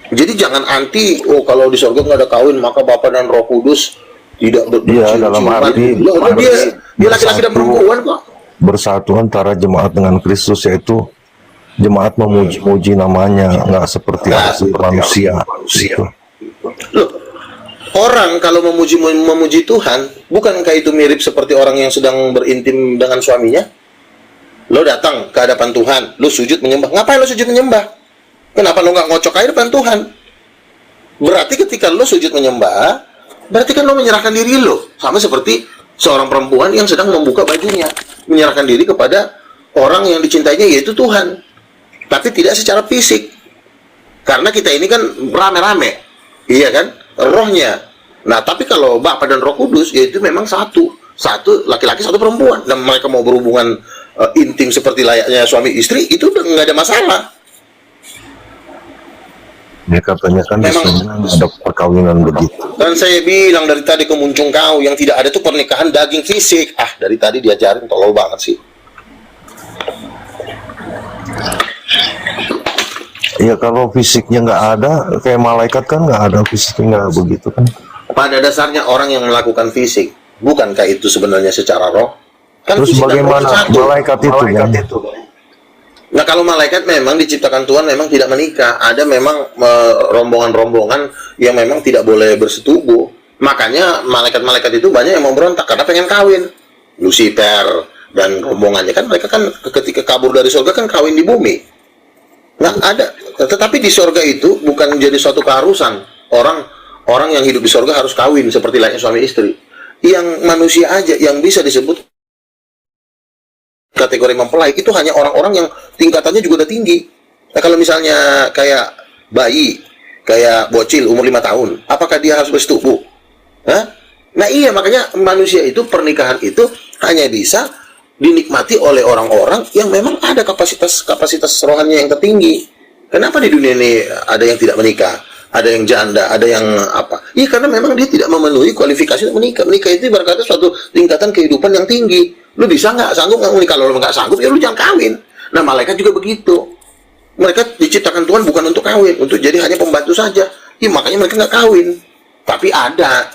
Jadi jangan anti, kalau di surga nggak ada kawin, maka Bapa dan Roh Kudus tidak Iya, dalam arti dia laki-laki dan perempuan kok. bersatu antara jemaat dengan Kristus, yaitu jemaat memuji-muji namanya, nggak seperti manusia. Gitu. Loh, orang kalau memuji Tuhan, bukankah itu mirip seperti orang yang sedang berintim dengan suaminya? Lo datang ke hadapan Tuhan, lo sujud menyembah. Ngapain lo sujud menyembah? Kenapa lo nggak ngocok aja depan Tuhan? Berarti ketika lo sujud menyembah, berarti kan lo menyerahkan diri lo. Sama seperti seorang perempuan yang sedang membuka bajunya, menyerahkan diri kepada orang yang dicintainya, yaitu Tuhan. Tapi tidak secara fisik. Karena kita ini kan rame-rame. Iya kan? Rohnya. Nah, tapi kalau Bapa dan Roh Kudus, yaitu memang satu. Satu laki-laki, satu perempuan. Dan mereka mau berhubungan intim seperti layaknya suami istri, itu udah nggak ada masalah. Ya katanya kan di sana ada perkawinan begitu. Dan saya bilang dari tadi ke muncung kau, yang tidak ada tuh pernikahan daging fisik. Dari tadi diajarin tolol banget sih. Ya kalau fisiknya nggak ada, kayak malaikat kan nggak ada fisiknya, nggak begitu kan? Pada dasarnya orang yang melakukan fisik, bukankah itu sebenarnya secara roh? Kan Terus fisik dan roh bagaimana satu. malaikat itu kan? Nah, kalau malaikat memang diciptakan Tuhan memang tidak menikah. Ada memang rombongan-rombongan yang memang tidak boleh bersetubuh. Makanya malaikat-malaikat itu banyak yang mau berontak karena pengen kawin. Lucifer dan rombongannya kan, mereka kan ketika kabur dari surga kan kawin di bumi. Nah, ada. Tetapi di surga itu bukan menjadi suatu keharusan. Orang yang hidup di surga harus kawin seperti layaknya suami istri. Yang manusia aja yang bisa disebut kategori mempelai itu hanya orang-orang yang tingkatannya juga udah tinggi. Nah, kalau misalnya kayak bayi, kayak bocil umur 5 tahun, apakah dia harus bersetubuh? Hah? Nah iya, makanya manusia itu, pernikahan itu hanya bisa dinikmati oleh orang-orang yang memang ada kapasitas rohaninya yang tertinggi. Kenapa di dunia ini ada yang tidak menikah, ada yang janda, ada yang apa? Iya, karena memang dia tidak memenuhi kualifikasi untuk menikah. Menikah itu berkata suatu tingkatan kehidupan yang tinggi. Lu bisa nggak, sanggup nggak menikah? Kalau lu nggak sanggup, ya lu jangan kawin. Nah, malaikat juga begitu. Mereka diciptakan Tuhan bukan untuk kawin, untuk jadi hanya pembantu saja. Ya, makanya mereka nggak kawin. Tapi ada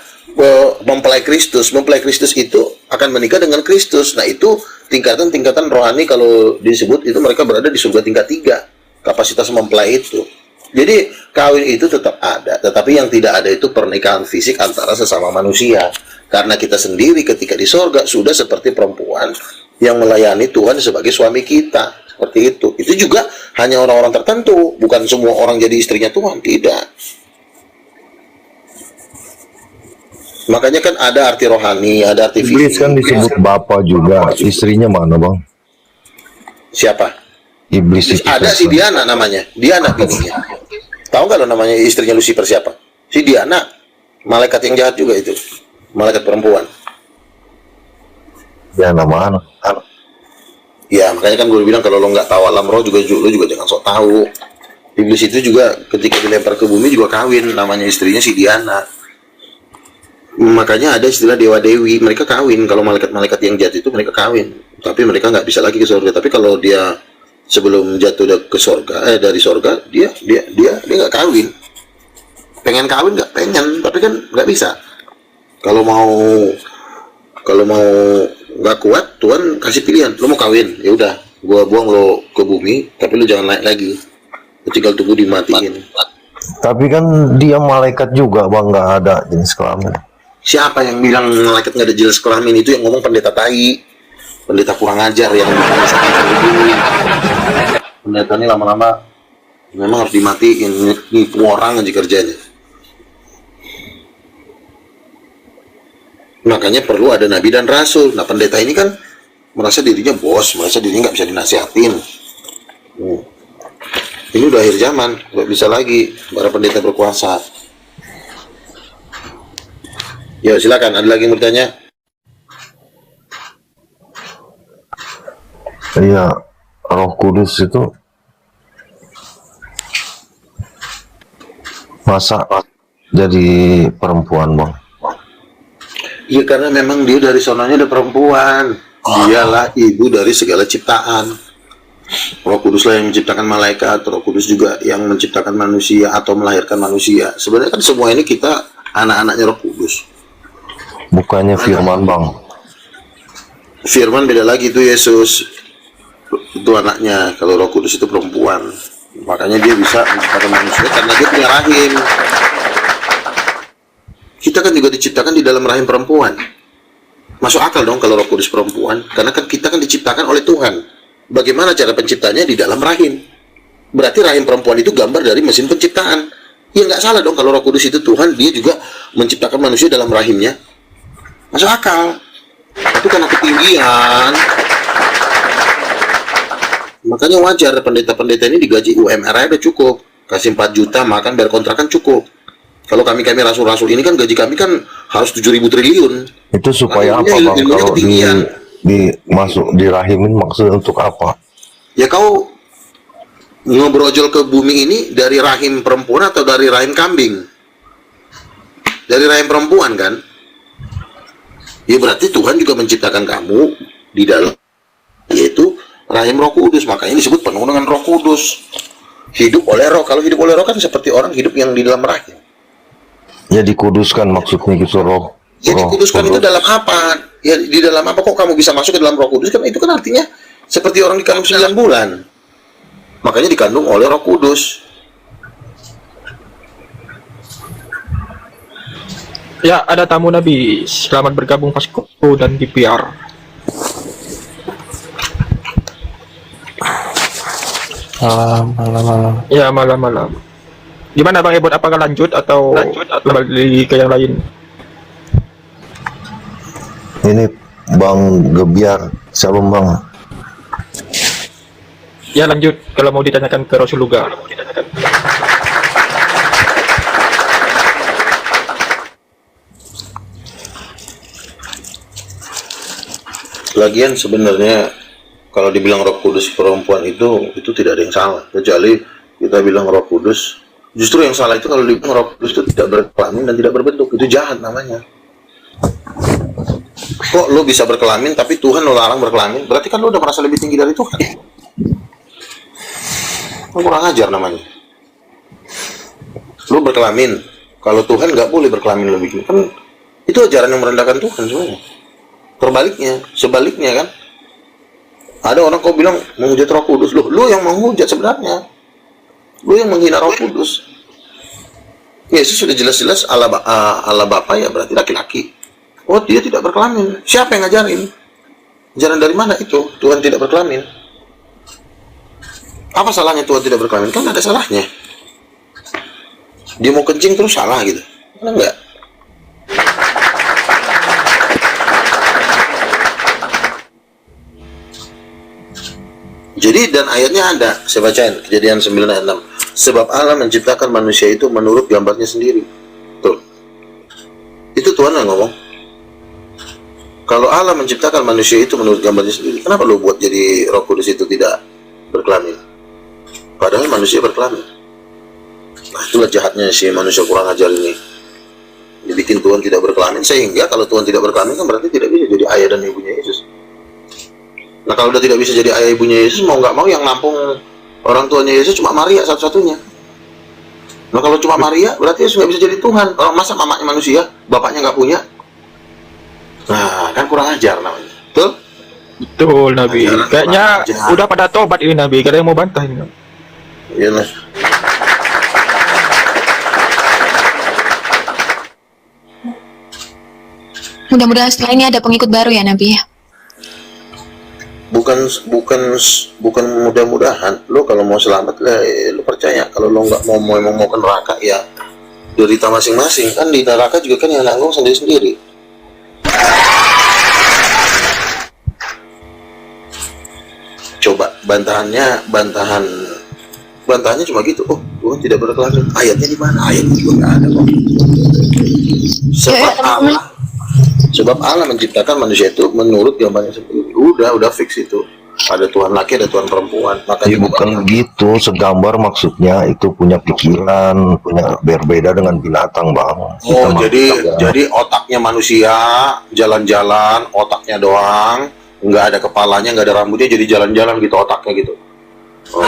mempelai Kristus. Mempelai Kristus itu akan menikah dengan Kristus. Nah, itu tingkatan-tingkatan rohani, kalau disebut itu mereka berada di surga tingkat 3. Kapasitas mempelai itu. Jadi kawin itu tetap ada, tetapi yang tidak ada itu pernikahan fisik antara sesama manusia. Karena kita sendiri ketika di sorga sudah seperti perempuan yang melayani Tuhan sebagai suami kita. Seperti itu. Itu juga hanya orang-orang tertentu, bukan semua orang jadi istrinya Tuhan, tidak. Makanya kan ada arti rohani, ada arti Iblis fisik. kan disebut bapak juga, istrinya mana bang? Siapa? Iblis itu Ada si siapa? Diana namanya, Diana bininya. Tahu nggak lo namanya istrinya Lucifer siapa? Si Diana, malaikat yang jahat juga itu, malaikat perempuan. Ya nama anak. Ya makanya kan gue bilang kalau lo nggak tahu alam roh juga, lo juga jangan sok tahu. Iblis itu juga ketika dilempar ke bumi juga kawin, namanya istrinya si Diana. Makanya ada istilah dewa dewi, mereka kawin. Kalau malaikat-malaikat yang jahat itu mereka kawin, tapi mereka nggak bisa lagi ke surga. Tapi kalau dia sebelum jatuh ke surga, dari surga, dia nggak kawin. Pengen kawin nggak pengen, tapi kan nggak bisa. Kalau mau nggak kuat, Tuhan kasih pilihan, lo mau kawin, ya udah, gua buang lo ke bumi, tapi lo jangan naik lagi, lo tinggal tunggu dimatiin. Tapi kan dia malaikat juga bang, nggak ada jenis kelamin. Siapa yang bilang malaikat nggak ada jenis kelamin? Itu yang ngomong pendeta tai, pendeta kurang ajar yang pendeta ini lama-lama memang harus dimatiin, nipu orang aja kerjanya. Makanya perlu ada nabi dan rasul. Nah, pendeta ini kan merasa dirinya bos, merasa dirinya nggak bisa dinasihatin. Ini udah akhir zaman, nggak bisa lagi para pendeta berkuasa. Yo, silakan. Ada lagi yang bertanya? Iya, Roh Kudus itu masa jadi perempuan bang? Iya, karena memang dia dari sononya ada perempuan. Dialah ibu dari segala ciptaan. Roh Kudus lah yang menciptakan malaikat. Roh Kudus juga yang menciptakan manusia atau melahirkan manusia. Sebenarnya kan semua ini kita anak-anaknya Roh Kudus. Bukannya firman bang? Firman beda lagi, itu Yesus. Itu anaknya. Kalau Roh Kudus itu perempuan. Makanya dia bisa menciptakan manusia karena dia punya rahim. Kita kan juga diciptakan di dalam rahim perempuan. Masuk akal dong kalau Roh Kudus perempuan, karena kan kita kan diciptakan oleh Tuhan. Bagaimana cara penciptanya? Di dalam rahim. Berarti rahim perempuan itu gambar dari mesin penciptaan. Ya nggak salah dong kalau Roh Kudus itu Tuhan, dia juga menciptakan manusia dalam rahimnya. Masuk akal. Itu karena ketinggian. Makanya wajar pendeta-pendeta ini digaji UMR udah cukup. Kasih 4 juta makan bayar kontrakan cukup. Kalau kami rasul-rasul ini kan gaji kami kan harus 7.000 triliun. Itu supaya apa bang? Kalau masuk dirahimin maksudnya untuk apa? Ya kau ngobrol ke bumi ini dari rahim perempuan atau dari rahim kambing? Dari rahim perempuan kan? Ya berarti Tuhan juga menciptakan kamu di dalam, yaitu rahim Roh Kudus. Makanya disebut penuh dengan Roh Kudus. Hidup oleh roh. Kalau hidup oleh roh kan seperti orang hidup yang di dalam rahim. Ya dikuduskan maksudnya gitu roh. Ya dikuduskan itu dalam apa? Ya di dalam apa kok kamu bisa masuk ke dalam Roh Kudus? Kan itu kan artinya seperti orang dikandung 9 bulan. Makanya dikandung oleh Roh Kudus. Ya, ada tamu Nabi. Selamat bergabung Pasko dan DPR. Malam. Ya, malam-malam. Gimana Bang Ebot? Apakah lanjut atau kembali ke yang lain? Ini Bang Gebiar, Shalom Bang. Ya, lanjut. Kalau mau ditanyakan ke Rasulullah. Lagian sebenarnya kalau dibilang Roh Kudus perempuan itu tidak ada yang salah, kecuali kita bilang Roh Kudus. Justru yang salah itu kalau dibilang Roh Kudus itu tidak berkelamin dan tidak berbentuk, itu jahat namanya. Kok lo bisa berkelamin tapi Tuhan lo larang berkelamin? Berarti kan lo udah merasa lebih tinggi dari Tuhan. Lo kurang ajar namanya. Lo berkelamin, kalau Tuhan nggak boleh berkelamin lebih tinggi, kan itu ajaran yang merendahkan Tuhan sebenarnya. Sebaliknya kan. Ada orang kau bilang menghujat Roh Kudus, lo yang menghujat sebenarnya. Lo yang menghina Roh Kudus. Yesus sudah jelas-jelas Allah Bapa ya berarti laki-laki. Oh dia tidak berkelamin. Siapa yang ngajarin? Ajaran dari mana itu? Tuhan tidak berkelamin. Apa salahnya Tuhan tidak berkelamin? Kan ada salahnya. Dia mau kencing terus salah gitu. Mana enggak? Jadi dan ayatnya ada, saya bacain Kejadian 9 ayat 6. Sebab Allah menciptakan manusia itu menurut gambarnya sendiri. Tuh. Itu Tuhan yang ngomong. Kalau Allah menciptakan manusia itu menurut gambarnya sendiri, kenapa lu buat jadi Roh Kudus itu tidak berkelamin? Padahal manusia berkelamin. Nah, itulah jahatnya si manusia kurang ajar ini. Dibikin Tuhan tidak berkelamin, sehingga kalau Tuhan tidak berkelamin kan berarti tidak bisa jadi ayah dan ibunya Yesus. Nah kalau udah tidak bisa jadi ayah ibunya Yesus, mau nggak mau yang nampung orang tuanya Yesus cuma Maria satu-satunya. Nah kalau cuma Maria, berarti Yesus nggak bisa jadi Tuhan. Kalau masa mamanya manusia, bapaknya nggak punya? Nah kan kurang ajar namanya. Betul? Betul Nabi. Ajaran Kayaknya kurang ajar. udah pada tobat ini Nabi. Gak ada yang mau bantah ini. Iya mas. Mudah-mudahan setelah ini ada pengikut baru ya Nabi ya. Bukan mudah-mudahan. Lo kalau mau selamat lah, lo percaya. Kalau lo nggak mau ke neraka ya derita masing-masing. Kan di neraka juga kan yang nanggung sendiri-sendiri. Coba bantahannya cuma gitu. Oh, Tuhan tidak berkelamin. Ayatnya di mana? Ayatnya juga nggak ada kok. Sebab Allah menciptakan manusia itu menurut gambarnya sendiri. Udah fix itu. Ada Tuhan laki, ada Tuhan perempuan. Makanya Ya, bukan gitu, segambar maksudnya itu punya pikiran, punya berbeda dengan binatang Bang. Oh, Kita jadi otaknya manusia jalan-jalan, otaknya doang, nggak ada kepalanya, nggak ada rambutnya, jadi jalan-jalan gitu otaknya gitu. Oh,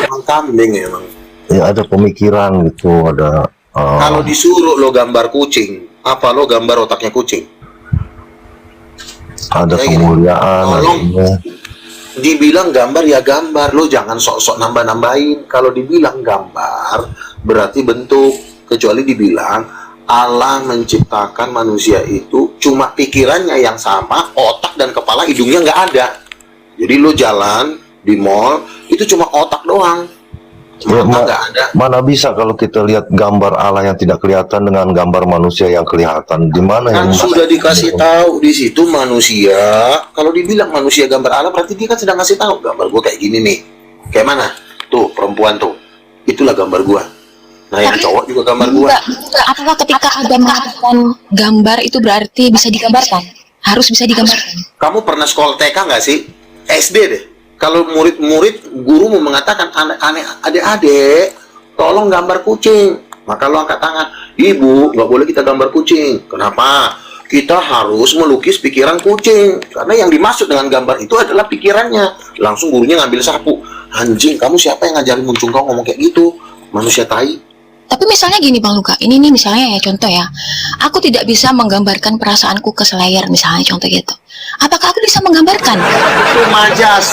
emang kambing ya emang. ya ada pemikiran gitu, ada Kalau disuruh lo gambar kucing, apa lo gambar otaknya kucing? ada Kayak gini. kemuliaan, Tolong. artinya. Dibilang gambar ya gambar, lo jangan sok-sok nambah-nambahin. Kalau dibilang gambar berarti bentuk, kecuali dibilang Allah menciptakan manusia itu cuma pikirannya yang sama, otak dan kepala hidungnya nggak ada. Jadi lo jalan di mall itu cuma otak doang, Ya, mata nggak ada. mana bisa kalau kita lihat gambar Allah yang tidak kelihatan dengan gambar manusia yang kelihatan, di mana Kan yang sudah dikasih tahu di situ manusia. Kalau dibilang manusia gambar Allah, berarti dia kan sedang ngasih tahu gambar gua kayak gini nih. Kayak mana? Tuh perempuan tuh, itulah gambar gua. Nah yang cowok juga gambar gua. Apakah ketika ada mengatakan gambar itu berarti bisa digambarkan? Harus bisa digambarkan. Kamu pernah sekolah TK nggak sih? SD deh. Kalau murid-murid, guru mau mengatakan adik-adik, tolong gambar kucing. Maka lo angkat tangan. Ibu, nggak boleh kita gambar kucing. Kenapa? Kita harus melukis pikiran kucing. Karena yang dimaksud dengan gambar itu adalah pikirannya. Langsung gurunya ngambil sapu. Anjing, kamu siapa yang ngajarin muncung kau ngomong kayak gitu? Manusia tai. Tapi misalnya gini Bang Luka, ini nih misalnya ya contoh ya, aku tidak bisa menggambarkan perasaanku ke slayer misalnya contoh gitu. Apakah aku bisa menggambarkan? Itu majas.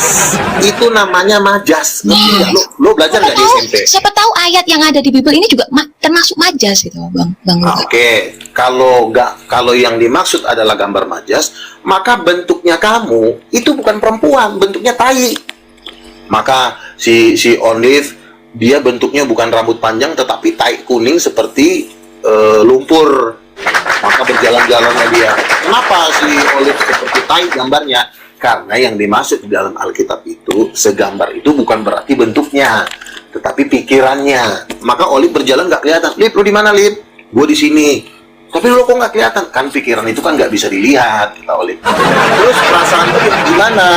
Itu namanya majas. Ngerti nggak? Lo belajar nggak di SMP? Siapa tahu ayat yang ada di Bible ini juga termasuk majas gitu, Bang Luka. Oke, kalau yang dimaksud adalah gambar majas, maka bentuknya kamu itu bukan perempuan, bentuknya tai. Maka si Olive, dia bentuknya bukan rambut panjang tetapi tai kuning seperti lumpur. Maka berjalan-jalannya dia. Kenapa si Olive seperti tai gambarnya? Karena yang dimaksud di dalam Alkitab itu, segambar itu bukan berarti bentuknya, tetapi pikirannya. Maka Olive berjalan nggak kelihatan. Lip, lu di mana, Lip? Gue di sini. Tapi lu kok nggak kelihatan? Kan pikiran itu kan nggak bisa dilihat, kata Olive. Terus perasaan itu gimana?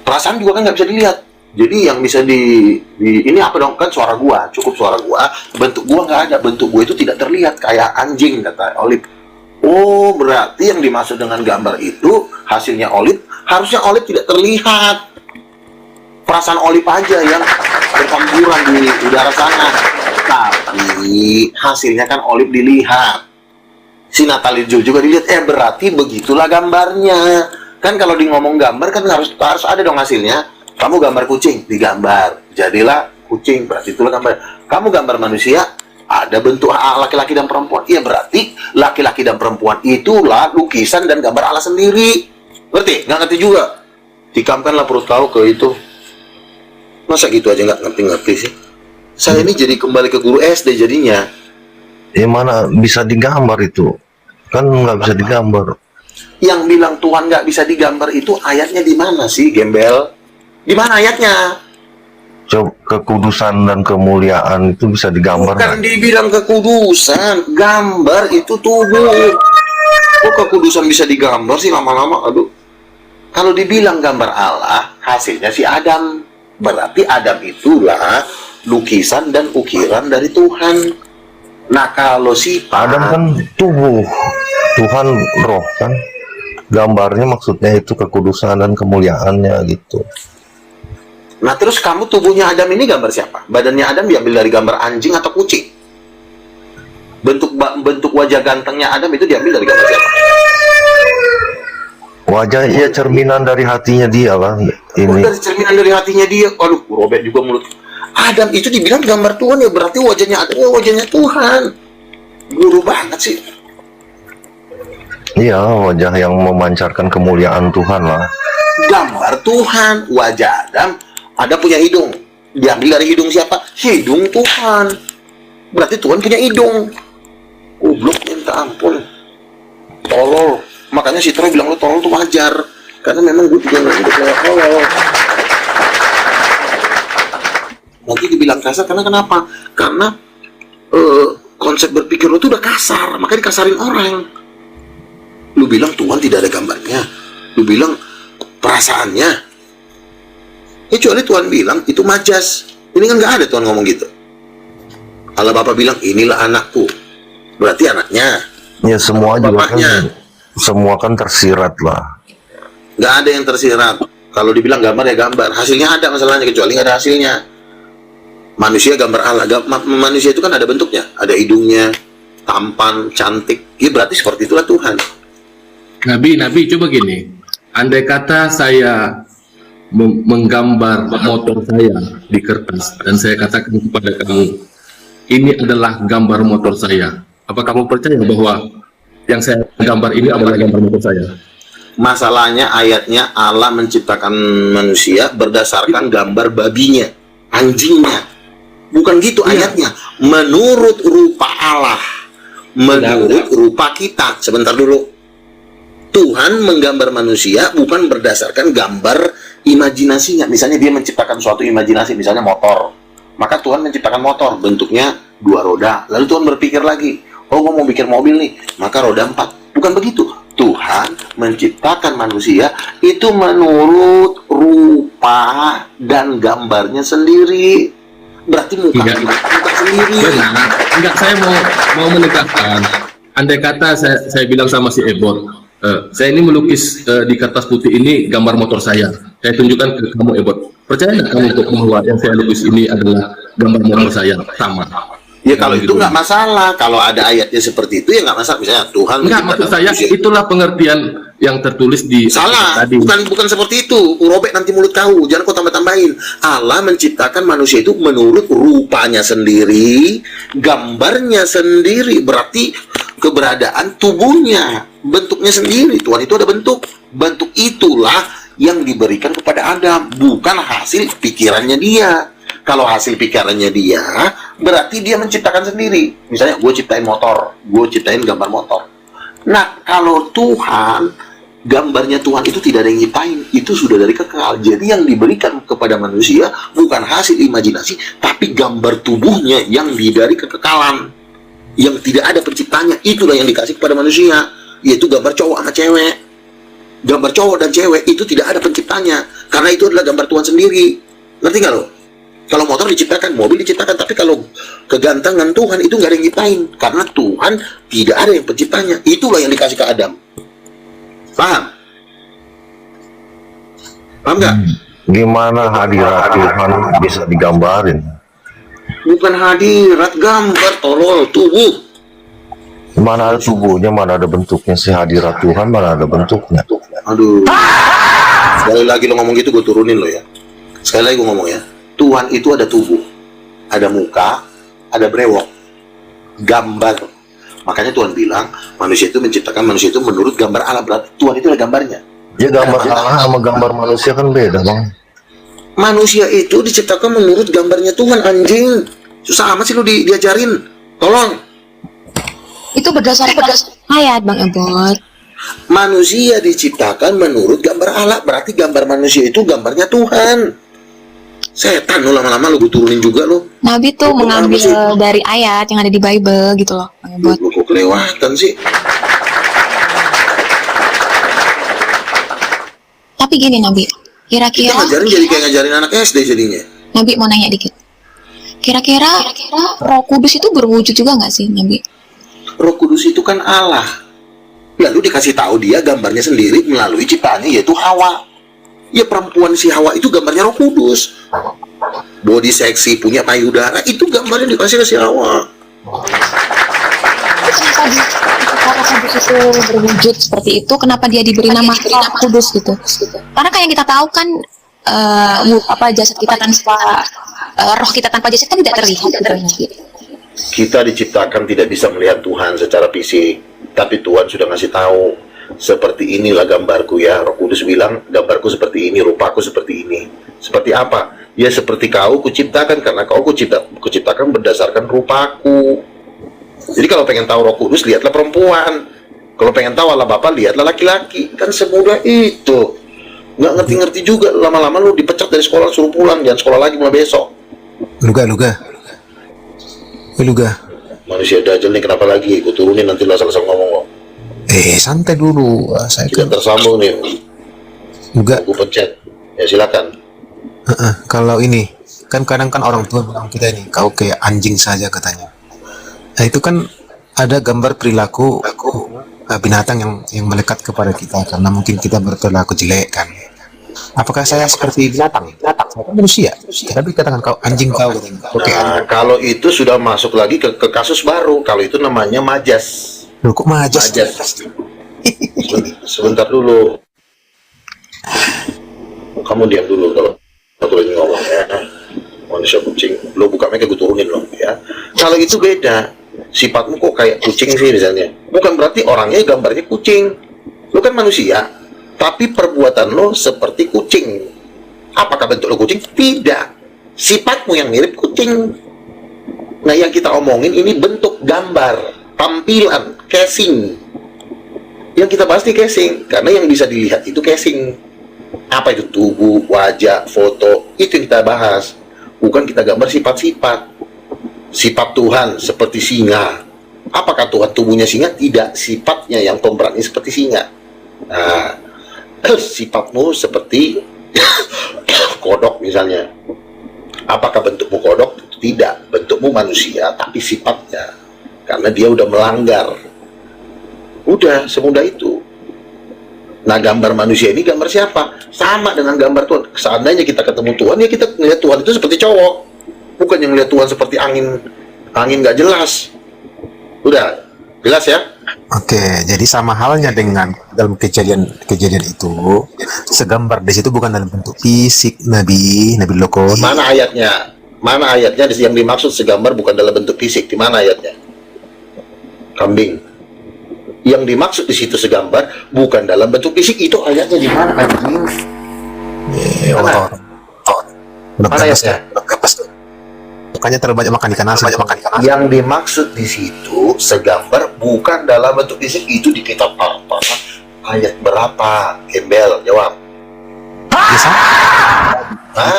Perasaan juga kan nggak bisa dilihat. Jadi yang bisa ini apa dong, kan suara gua, cukup suara gua, bentuk gua nggak ada, bentuk gua itu tidak terlihat kayak anjing, kata Olive. Oh, berarti yang dimaksud dengan gambar itu hasilnya Olive, harusnya Olive tidak terlihat. Perasaan Olive aja yang berhamburan di udara sana. Tapi hasilnya kan Olive dilihat. Si Natalie juga dilihat, berarti begitulah gambarnya. Kan kalau di ngomong gambar kan harus ada dong hasilnya. Kamu gambar kucing, digambar, jadilah kucing, berarti itulah gambar. Kamu gambar manusia, ada bentuk laki-laki dan perempuan. Iya, berarti laki-laki dan perempuan itulah lukisan dan gambar Allah sendiri. Ngerti? Nggak ngerti juga. Dikamkanlah perut kau ke itu. Masa gitu aja nggak ngerti-ngerti sih? Saya ini jadi kembali ke guru SD jadinya. Mana bisa digambar itu? Kan nggak bisa digambar. Yang bilang Tuhan nggak bisa digambar itu ayatnya di mana sih, Gembel? Di mana ayatnya? Coba kekudusan dan kemuliaan itu bisa digambar. Bukan dibilang kekudusan, gambar itu tubuh. Kok kekudusan bisa digambar sih lama-lama? Aduh. Kalau dibilang gambar Allah, hasilnya si Adam. Berarti Adam itulah lukisan dan ukiran dari Tuhan. Nah, kalau sifat Adam kan tubuh, Tuhan roh kan. Gambarnya maksudnya itu kekudusan dan kemuliaannya gitu. Nah, terus kamu tubuhnya Adam ini gambar siapa? Badannya Adam diambil dari gambar anjing atau kucing? Bentuk wajah gantengnya Adam itu diambil dari gambar siapa? Wajah ya cerminan dari hatinya dia lah. Ini dari cerminan dari hatinya dia. Aduh, robek juga mulut. Adam itu dibilang gambar Tuhan, ya berarti wajahnya Adam ya wajahnya Tuhan. Guru banget sih. iya, wajah yang memancarkan kemuliaan Tuhan lah. Gambar Tuhan, wajah Adam. Ada punya hidung, diambil dari hidung siapa? Hidung Tuhan. Berarti Tuhan punya hidung. Goblok, minta ampun. Tolol. Makanya si Troy bilang lu tolol tuh wajar. Karena memang gue juga nggak hidup kayak tolol. Nanti dibilang kasar karena kenapa? Karena konsep berpikir lu tuh udah kasar, makanya dikasarin orang. Lu bilang Tuhan tidak ada gambarnya. Lu bilang perasaannya. Kecuali Tuhan bilang itu majas. Ini kan nggak ada Tuhan ngomong gitu. Allah Bapa bilang inilah anakku. Berarti anaknya. Ya semua juga Bapaknya. kan, semua kan tersirat lah. Nggak ada yang tersirat. Kalau dibilang gambar ya gambar. Hasilnya ada masalahnya, kecuali nggak ada hasilnya. Manusia gambar Allah. Manusia itu kan ada bentuknya. Ada hidungnya, tampan, cantik. Ya berarti seperti itulah Tuhan. Nabi coba gini. Andai kata saya menggambar motor saya di kertas dan saya katakan kepada kamu, ini adalah gambar motor saya. Apa kamu percaya bahwa yang saya gambar ini adalah gambar motor saya? Masalahnya ayatnya Allah menciptakan manusia berdasarkan gambar babinya, anjingnya. Bukan gitu ayatnya. Menurut rupa Allah, menurut rupa kita. Sebentar dulu. Tuhan menggambar manusia bukan berdasarkan gambar imajinasinya. Misalnya dia menciptakan suatu imajinasi, misalnya motor. Maka Tuhan menciptakan motor, bentuknya 2 roda. Lalu Tuhan berpikir lagi, oh gue mau bikin mobil nih, maka roda 4. Bukan begitu. Tuhan menciptakan manusia itu menurut rupa dan gambarnya sendiri. Berarti muka sendiri. Benar. Enggak, saya mau menegaskan. Andai kata saya bilang sama si Ebor, saya ini melukis di kertas putih ini gambar motor saya. Saya tunjukkan ke kamu, Ebot. Percaya nggak kamu bahwa yang saya lukis ini adalah gambar motor saya sama? Ya kalau itu nggak masalah, kalau ada ayatnya seperti itu ya nggak masalah. Misalnya Tuhan Enggak, maksud saya itulah pengertian yang tertulis di salah, tadi. bukan seperti itu. Robek nanti mulut kau, jangan kau tambah-tambahin. Allah menciptakan manusia itu menurut rupanya sendiri, gambarnya sendiri, berarti keberadaan tubuhnya, bentuknya sendiri. Tuhan itu ada bentuk, bentuk itulah yang diberikan kepada Adam, bukan hasil pikirannya dia. Kalau hasil pikirannya dia, berarti dia menciptakan sendiri. Misalnya gue ciptain motor, gue ciptain gambar motor. Nah, kalau Tuhan, gambarnya Tuhan itu tidak ada yang nyiptain, itu sudah dari kekal. Jadi yang diberikan kepada manusia bukan hasil imajinasi, tapi gambar tubuhnya yang dari kekekalan, yang tidak ada penciptanya. Itulah yang dikasih kepada manusia, yaitu gambar cowok sama cewek. Gambar cowok dan cewek itu tidak ada penciptanya, karena itu adalah gambar Tuhan sendiri. Ngerti nggak lo? Kalau motor diciptakan, mobil diciptakan, tapi kalau kegantengan Tuhan itu nggak ada yang nyiptain, karena Tuhan tidak ada yang penciptanya. Itulah yang dikasih ke Adam. Paham? Paham nggak? Gimana hadirat Tuhan bisa digambarin? Bukan hadirat, gambar, tolol, tubuh. Mana ada tubuhnya, mana ada bentuknya. Si hadirat Tuhan mana ada bentuknya. Aduh. Sekali lagi lo ngomong gitu, gue turunin lo ya. Sekali lagi gue ngomong ya. Tuhan itu ada tubuh, ada muka, ada brewok, gambar. Makanya Tuhan bilang manusia itu menciptakan manusia itu menurut gambar Allah. Berarti Tuhan itu ada gambarnya. Ya gambar Allah sama gambar manusia kan beda, Bang. Manusia itu diciptakan menurut gambarnya Tuhan, anjing. Susah amat sih lu diajarin. Tolong. Itu berdasarkan ayat, Bang Ebot. Manusia diciptakan menurut gambar Allah, berarti gambar manusia itu gambarnya Tuhan. Setan lo, lama-lama lo gue turunin juga lo. Nabi tuh mengambil dari ayat yang ada di Bible gitu loh, Bang Ebot. Lo kok kelewatan sih? Tapi gini Nabi, Kita kira-kira ngajarin jadi kayak ngajarin anak SD jadinya. Nabi mau nanya dikit. Kira-kira Roh Kudus itu berwujud juga nggak sih, Nabi? Roh Kudus itu kan Allah. Lalu dikasih tahu dia gambarnya sendiri melalui ciptaannya, yaitu Hawa. Ya perempuan si Hawa itu gambarnya Roh Kudus. Body seksi, punya payudara, itu gambarnya dikasih ke si Hawa. Kenapa Roh Kudus itu berwujud seperti itu? Kenapa dia diberi nama Roh Kudus gitu? Karena kayak yang kita tahu kan jasad kita tanpa roh kita tanpa jasad kan tidak terlihat. Kita diciptakan tidak bisa melihat Tuhan secara fisik, tapi Tuhan sudah ngasih tahu. Seperti inilah gambarku ya. Roh Kudus bilang gambarku seperti ini, rupaku seperti ini. Seperti apa? Ya seperti kau kuciptakan, karena kau kuciptakan berdasarkan rupaku. Jadi kalau pengen tahu Roh Kudus, lihatlah perempuan. Kalau pengen tahu Allah Bapa, lihatlah laki-laki. Kan semudah itu. Nggak ngerti-ngerti juga, lama-lama lu dipecat dari sekolah, suruh pulang, jangan sekolah lagi mulai besok. Luga. Manusia dajjal nih, kenapa lagi? Gue turunin nanti lah salah ngomong lo. Santai dulu. Saya Tidak kan tersambung nih. juga. Gue pencet. Ya silakan. Kalau ini kan kadang kan orang tua bilang kita ini kau kayak anjing saja katanya. Nah itu kan ada gambar perilaku binatang yang melekat kepada kita karena mungkin kita berperilaku jelek kan. Apakah saya seperti binatang? Saya kan manusia. Tapi katakan kau anjing kau katanya. Oke. Nah, kalau itu sudah masuk lagi ke kasus baru. Kalau itu namanya majas. Loh, kok majas? Sebentar dulu. Kamu diam dulu kalau aku lagi ngomong ya. Manusia kucing. Lo buka mic gue turunin lo ya. Kalau itu beda. Sifatmu kok kayak kucing sih misalnya. Bukan berarti orangnya gambarnya kucing. Lo kan manusia, tapi perbuatan lo seperti kucing. Apakah bentuk lo kucing? Tidak. Sifatmu yang mirip kucing. Nah yang kita omongin ini bentuk gambar, tampilan, casing. Yang kita bahas di casing, karena yang bisa dilihat itu casing. Apa itu? Tubuh, wajah, foto, itu yang kita bahas. Bukan kita gambar sifat-sifat. Sifat Tuhan seperti singa. Apakah Tuhan tubuhnya singa? Tidak. Sifatnya yang pemberani seperti singa. Nah, sifatmu seperti kodok misalnya. Apakah bentukmu kodok? Tidak. Bentukmu manusia, tapi sifatnya. Karena dia udah melanggar. Udah, semudah itu. Nah, gambar manusia ini gambar siapa? Sama dengan gambar Tuhan. Seandainya kita ketemu Tuhan, ya kita melihat Tuhan itu seperti cowok, bukan yang melihat Tuhan seperti angin nggak jelas. Udah jelas ya? Oke, jadi sama halnya dengan dalam kejadian itu, segambar di situ bukan dalam bentuk fisik, Nabi Lokon. Mana ayatnya? Mana ayatnya yang dimaksud segambar bukan dalam bentuk fisik? Di mana ayatnya? Kambing. Yang dimaksud di situ segambar bukan dalam bentuk fisik, itu ayatnya di mana, anjing? Mana? Mana ayatnya? Makanya terlalu banyak makan ikan asin. Yang dimaksud di situ segambar bukan dalam bentuk fisik, itu di kitab apa? Ayat berapa? Gembel, jawab. Bisa?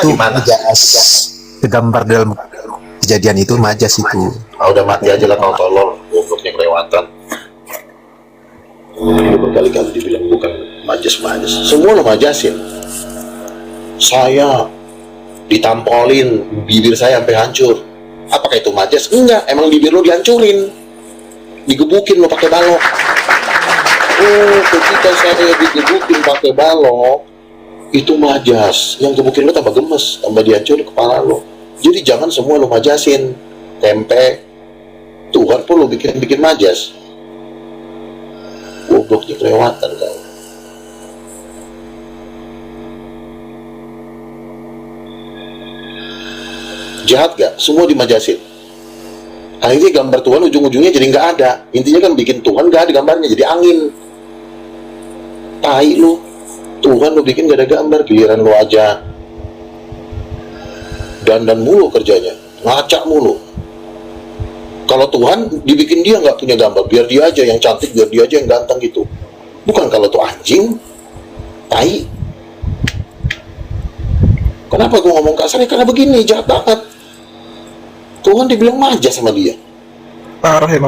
Di Itu mana? majas. Segambar dalam kejadian itu majas itu. Udah mati aja lah kau tolol, gobloknya kelewatan. Udah berkali-kali dibilang bukan majas. Semua lo majasin. Saya ditampolin, bibir saya sampai hancur. Apakah itu majas? Enggak, emang bibir lo dihancurin, digebukin lo pakai balok. Oh, ketika saya digebukin pakai balok, itu majas. Yang gebukin lo tambah gemes, tambah dihancurin kepala lo. Jadi jangan semua lo majasin. Tempe Tuhan pun lo bikin majas. Gobloknya kelewatan kau. Jahat gak? Semua dimajasin. Akhirnya gambar Tuhan ujung-ujungnya jadi nggak ada. Intinya kan bikin Tuhan nggak ada gambarnya, jadi angin. Tai lu. Tuhan lu bikin gak ada gambar, giliran lu aja dandan mulu kerjanya, ngacak mulu. Kalau Tuhan dibikin dia nggak punya gambar, biar dia aja yang cantik, biar dia aja yang ganteng gitu. Bukan kalau tuh anjing, tai. Kenapa gue ngomong kasar? Karena begini, jahat banget. Tuhan dibilang majas sama dia. Parah ya.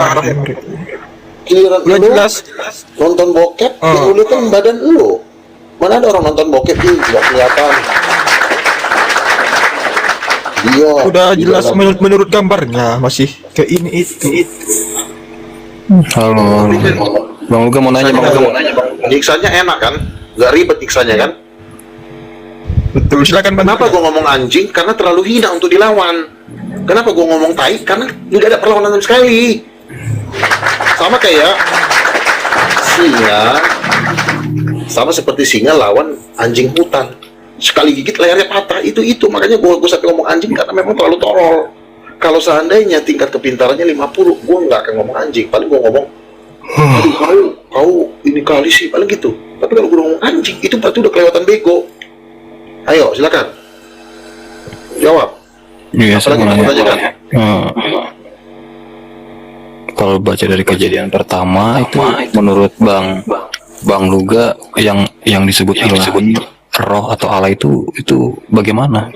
Giliran Udah lu jelas. nonton bokep, yang lu lihat kan badan lu. Mana ada orang nonton bokep ini nggak kelihatan. Dia Udah jelas menurut gambarnya masih kayak ini itu. Halo, Bang Luga mau nanya, Bang. Nyiksanya enak kan? Nggak ribet nyiksanya kan? Betul, silakan Bang. Kenapa gue ngomong anjing? Karena terlalu hina untuk dilawan. Kenapa gue ngomong tai? Karena nggak ada perlawanan sama sekali. Sama kayak singa, sama seperti singa lawan anjing hutan. Sekali gigit lehernya patah, itu makanya gue sampai ngomong anjing karena memang terlalu tolol. Kalau seandainya tingkat kepintarannya 50, gue nggak akan ngomong anjing, paling gue ngomong aduh kau ini kali sih, paling gitu. Tapi kalau gue ngomong anjing, itu berarti udah kelewatan bego. Ayo silakan jawab. Iya, saya Apalagi mau mau nanya. tanyakan? Kalau baca dari kejadian pertama itu menurut Bang Luga yang disebut ilahi, roh atau Allah itu bagaimana?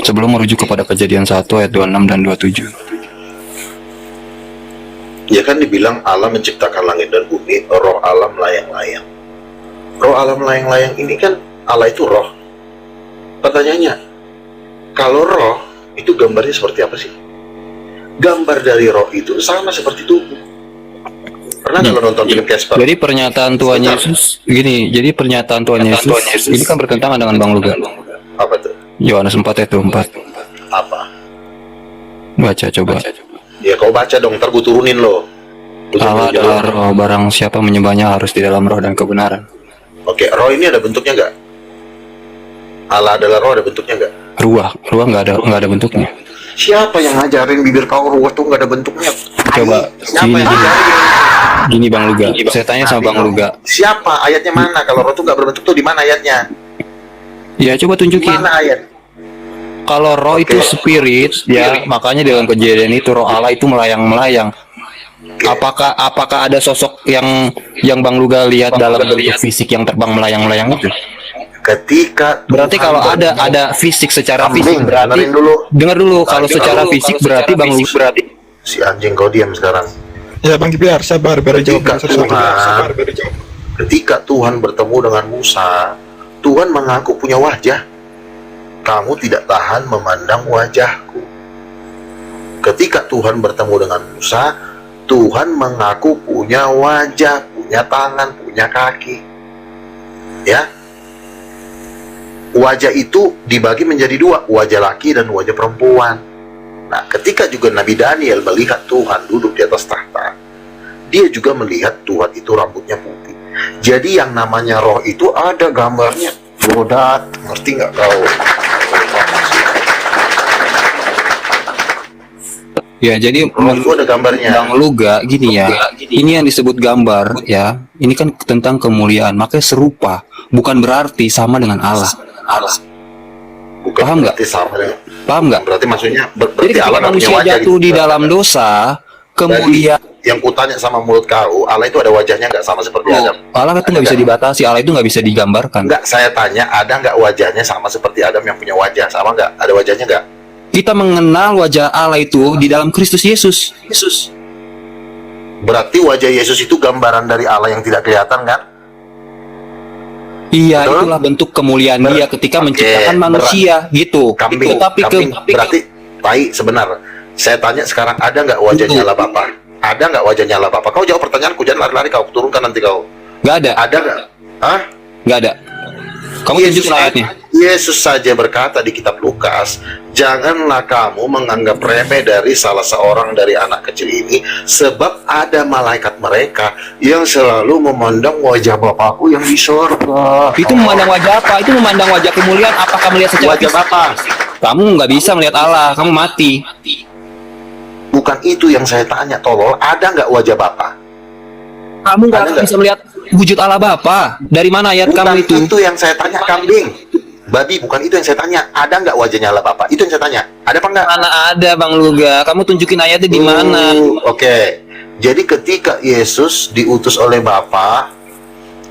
Sebelum merujuk kepada kejadian 1 ayat 26 dan 27. Ya kan dibilang Allah menciptakan langit dan bumi, roh Allah melayang-layang. Roh Allah melayang-layang ini kan Allah itu roh. Pertanyaannya, kalau roh itu gambarnya seperti apa sih? Gambar dari roh itu sama seperti tubuh. Pernah nggak lo nonton film Casper? Jadi pernyataan Tuhan Yesus gini, jadi pernyataan Tuhan Yesus ini kan bertentangan dengan Bang Luga. Apa tuh? Yohanes 4 ayat 24. Apa? Baca coba. Ya kau baca dong, ntar gue turunin lo. Allah adalah roh, barang siapa menyembahnya harus di dalam roh dan kebenaran. Oke, roh ini ada bentuknya nggak? Allah adalah roh, ada bentuknya nggak? Ruah nggak ada bentuknya. Siapa yang ngajarin bibir kau ruah tuh nggak ada bentuknya? Coba Siapa gini, yang ngajarin? gini Bang Luga. Saya tanya sama Bang Luga. Siapa? Ayatnya mana? Kalau roh tuh nggak berbentuk tuh di mana ayatnya? Ya coba tunjukin. Mana ayat? Kalau roh itu spirit, ya makanya dalam kejadian itu roh Allah itu melayang-melayang. Apakah ada sosok yang Bang Luga lihat dalam bentuk fisik yang terbang melayang-melayang itu? Ketika Berarti kalau ada fisik secara fisik berarti dengar dulu kalau secara fisik berarti Bang Luga si anjing kau diam sekarang. Ya Bang, biar sabar jawab Ketika Tuhan bertemu dengan Musa, Tuhan mengaku punya wajah. Kamu tidak tahan memandang wajahku. Ketika Tuhan bertemu dengan Musa, Tuhan mengaku punya wajah, punya tangan, punya kaki. Ya, wajah itu dibagi menjadi dua, wajah laki dan wajah perempuan. Nah, ketika juga Nabi Daniel melihat Tuhan duduk di atas tahta, dia juga melihat Tuhan itu rambutnya putih. Jadi yang namanya roh itu ada gambarnya. Bodat, ngerti nggak kau? Ya, jadi Roh itu ada gambarnya. Bang Luga gini ya. Ini yang disebut gambar ya. Ini kan tentang kemuliaan, makanya serupa, bukan berarti sama dengan Allah. Bukan Paham nggak? berarti sama dengan. Paham nggak? Berarti maksudnya Jadi berarti ketika Allah nggak punya manusia wajah jatuh gitu. di dalam dosa, kemuliaan Yang kutanya sama mulut kau, Allah itu ada wajahnya nggak sama seperti Adam? Allah itu nggak bisa dibatasi, Allah itu nggak bisa digambarkan. Enggak, saya tanya, ada nggak wajahnya sama seperti Adam yang punya wajah? Sama nggak? Ada wajahnya nggak? Kita mengenal wajah Allah itu di dalam Kristus Yesus. Berarti wajah Yesus itu gambaran dari Allah yang tidak kelihatan kan? Iya, Betul? itulah bentuk kemuliaan dia ketika Oke, menciptakan manusia gitu. Kambing, Tapi kambing. Berarti, tai sebenar. Saya tanya sekarang, ada nggak wajahnya Allah Bapa? Ada nggak wajahnya Allah Bapa? Kau jawab pertanyaanku, jangan lari-lari kau, turunkan nanti kau. nggak ada, Ada nggak? Hah? nggak ada. Kamu tunjukin ayatnya. Yesus saja berkata di kitab Lukas, janganlah kamu menganggap remeh dari salah seorang dari anak kecil ini, sebab ada malaikat mereka yang selalu memandang wajah Bapakku yang di surga. Itu memandang wajah apa? Itu memandang wajah kemuliaan. Apakah melihat secara Wajah fisik? Bapa. Kamu nggak bisa melihat Allah, kamu mati. Bukan itu yang saya tanya, tolol. Ada nggak wajah Bapa? Kamu nggak Ada akan nggak? bisa melihat wujud Allah Bapa. Dari mana ayat Bukan kamu itu? yang saya tanya, kambing. Babi, bukan itu yang saya tanya. Ada nggak wajahnya Allah Bapa? Itu yang saya tanya. Ada apa nggak? Mana ada Bang Luga? Kamu tunjukin ayatnya di mana? Oke. Jadi ketika Yesus diutus oleh Bapa,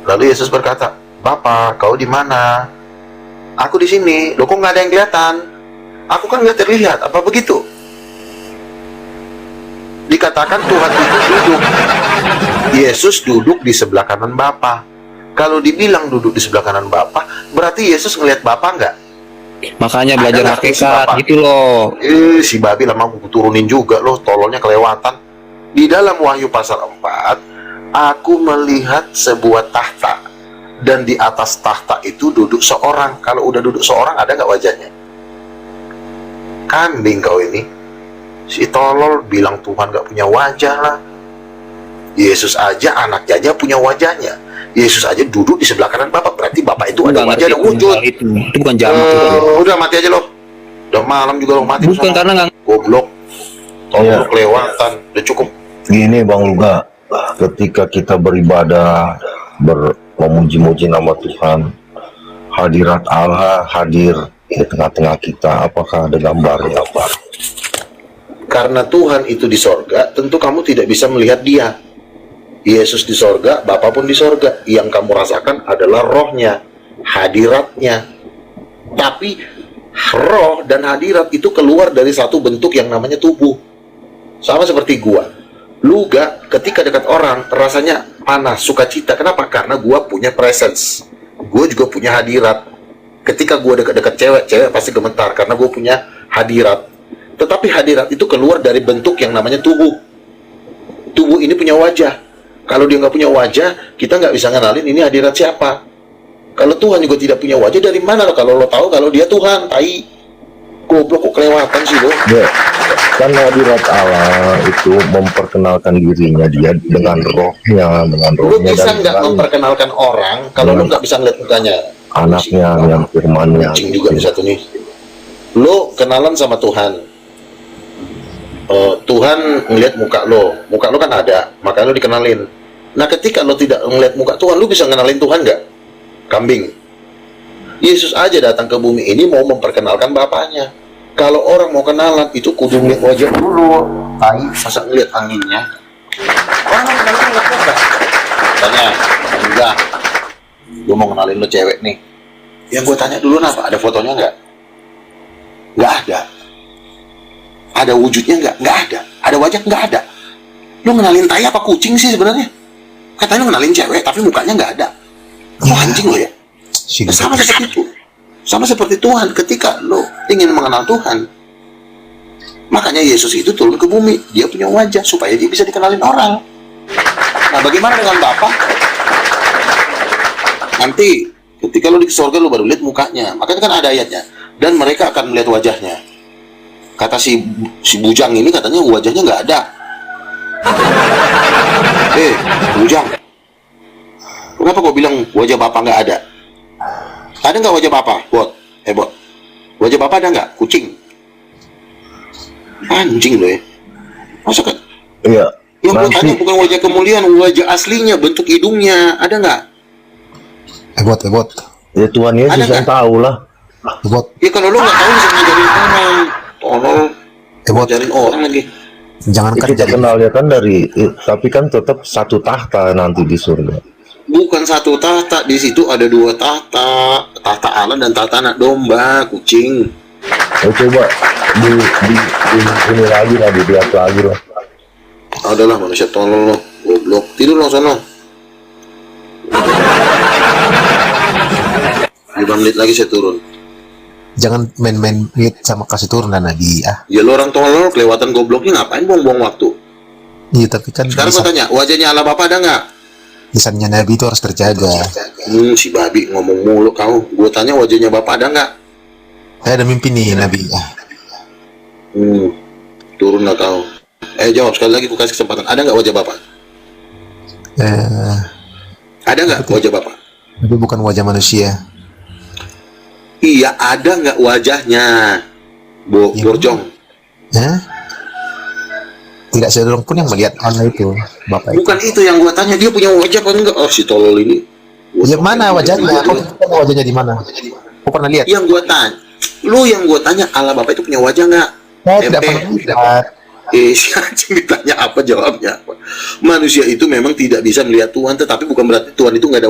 lalu Yesus berkata, Bapa, kau di mana? Aku di sini. Loh, kok nggak ada yang kelihatan? Aku kan nggak terlihat. Apa begitu? Dikatakan Tuhan itu duduk. Yesus duduk di sebelah kanan Bapa. Kalau dibilang duduk di sebelah kanan Bapa, berarti Yesus ngelihat Bapa nggak? Makanya Ada belajar nggak si hakikat Bapak? gitu loh. Si babi lama aku turunin juga loh, tololnya kelewatan. Di dalam Wahyu pasal 4, aku melihat sebuah tahta, dan di atas tahta itu duduk seorang. Kalau udah duduk seorang, ada nggak wajahnya? Kambing kau ini. Si tolol bilang Tuhan nggak punya wajah lah. Yesus aja, anaknya aja punya wajahnya. Yesus aja duduk di sebelah kanan Bapak, berarti Bapak itu ada Nggak wajah ngerti dan wujud. hal itu bukan jamak itu. Udah mati aja loh. Udah malam juga lo mati. Bukan sono. karena nggak Goblok. Tolong Iya. lu kelewatan. Udah cukup. Gini Bang Luga, ketika kita beribadah, memuji-muji nama Tuhan, hadirat Allah hadir di tengah-tengah kita, apakah ada gambarnya? Karena Tuhan itu di sorga, tentu kamu tidak bisa melihat dia. Yesus di sorga, Bapa pun di sorga. Yang kamu rasakan adalah rohnya, hadiratnya. Tapi roh dan hadirat itu keluar dari satu bentuk yang namanya tubuh. Sama seperti gua. Luga ketika dekat orang rasanya panas, sukacita. Kenapa? Karena gua punya presence. Gua juga punya hadirat. Ketika gua dekat-dekat cewek, cewek pasti gemetar karena gua punya hadirat. Tetapi hadirat itu keluar dari bentuk yang namanya tubuh. Tubuh ini punya wajah. Kalau dia nggak punya wajah, kita nggak bisa ngenalin ini hadirat siapa. Kalau Tuhan juga tidak punya wajah, dari mana lo kalau lo tahu kalau dia Tuhan? Tai. Goblok, kok kelewatan sih lo? Ya, kan hadirat Allah itu memperkenalkan dirinya dia dengan rohnya, dengan Lo rohnya bisa dan nggak dengan memperkenalkan orang kalau lo nggak bisa ngeliat mukanya? anaknya yang firmannya. Kucing juga nih satu nih. Lo kenalan sama Tuhan. Tuhan ngeliat muka lo kan ada, makanya lo dikenalin. Nah, ketika lo tidak ngeliat muka Tuhan, lo bisa ngenalin Tuhan nggak? Kambing. Yesus aja datang ke bumi ini mau memperkenalkan Bapaknya. Kalau orang mau kenalan, itu kudu ngeliat wajah dulu. Tai, masa ngeliat anginnya? Orang mau kenalan ngeliat muka. Tanya, enggak. Gue mau kenalin lo cewek nih. Yang gue tanya dulu apa? Ada fotonya nggak? Nggak ada. Ada wujudnya nggak? Nggak ada. Ada wajah? Nggak ada. Lu ngenalin tai apa kucing sih sebenarnya? Katanya lu ngenalin cewek, tapi mukanya nggak ada. Oh, anjing lo ya? Sama seperti itu. Sama seperti Tuhan. Ketika lu ingin mengenal Tuhan, makanya Yesus itu turun ke bumi. Dia punya wajah supaya dia bisa dikenalin orang. Nah, bagaimana dengan Bapa? Nanti Ketika lu di surga lu baru lihat mukanya. Makanya kan ada ayatnya. Dan mereka akan melihat wajahnya. Kata si bujang ini katanya wajahnya nggak ada. Bujang. Kenapa kau bilang wajah bapak nggak ada? Ada nggak wajah bapak, Bot? Bot. Wajah bapak ada nggak? Kucing. Anjing lo ya. Masa kan? Iya. Yang gue tanya bukan wajah kemuliaan, wajah aslinya, bentuk hidungnya, ada nggak? Bot. Ya Tuhan Yesus yang tahu lah. Bot. Ya kalau lo nggak tahu bisa ngajarin orang, tolol, ngajarin orang lagi. Jangan kan Kita jadi kenal ya kan dari, tapi kan tetap satu tahta nanti di surga. Bukan satu tahta, di situ ada dua tahta, tahta Allah dan tahta anak domba, kucing. Coba ini lagi lah, dilihat lagi lah. Adalah manusia tolol lo, goblok. Tidur lo sono. 5 menit lagi saya turun. jangan main-main lihat sama kasih turun dan Nabi ah. Ya lo orang tolol, kelewatan gobloknya ngapain buang-buang waktu? Iya tapi kan Sekarang gue tanya, wajahnya Allah Bapa ada nggak? lisannya Nabi itu harus terjaga. Si babi ngomong mulu kau. Gue tanya wajahnya Bapak ada nggak? Saya ada mimpi nih Nabi ah. Turunlah kau. Jawab sekali lagi, gue kasih kesempatan. Ada nggak wajah Bapak? Ada nggak wajah Bapak? Tapi bukan wajah manusia. Iya, ada nggak wajahnya? Borjong. Tidak seorang pun yang melihat Allah itu, Bapak. Bukan itu yang gua tanya, dia punya wajah apa enggak? Oh, si tolol ini. Yang mana wajahnya? Kau wajahnya di mana? Kau pernah lihat? Yang gua tanya, yang gua tanya, Allah Bapak itu punya wajah nggak? Saya tidak pernah lihat. Si anjing ditanya apa, jawabnya apa? Manusia itu memang tidak bisa melihat Tuhan, tetapi bukan berarti Tuhan itu nggak ada wajah.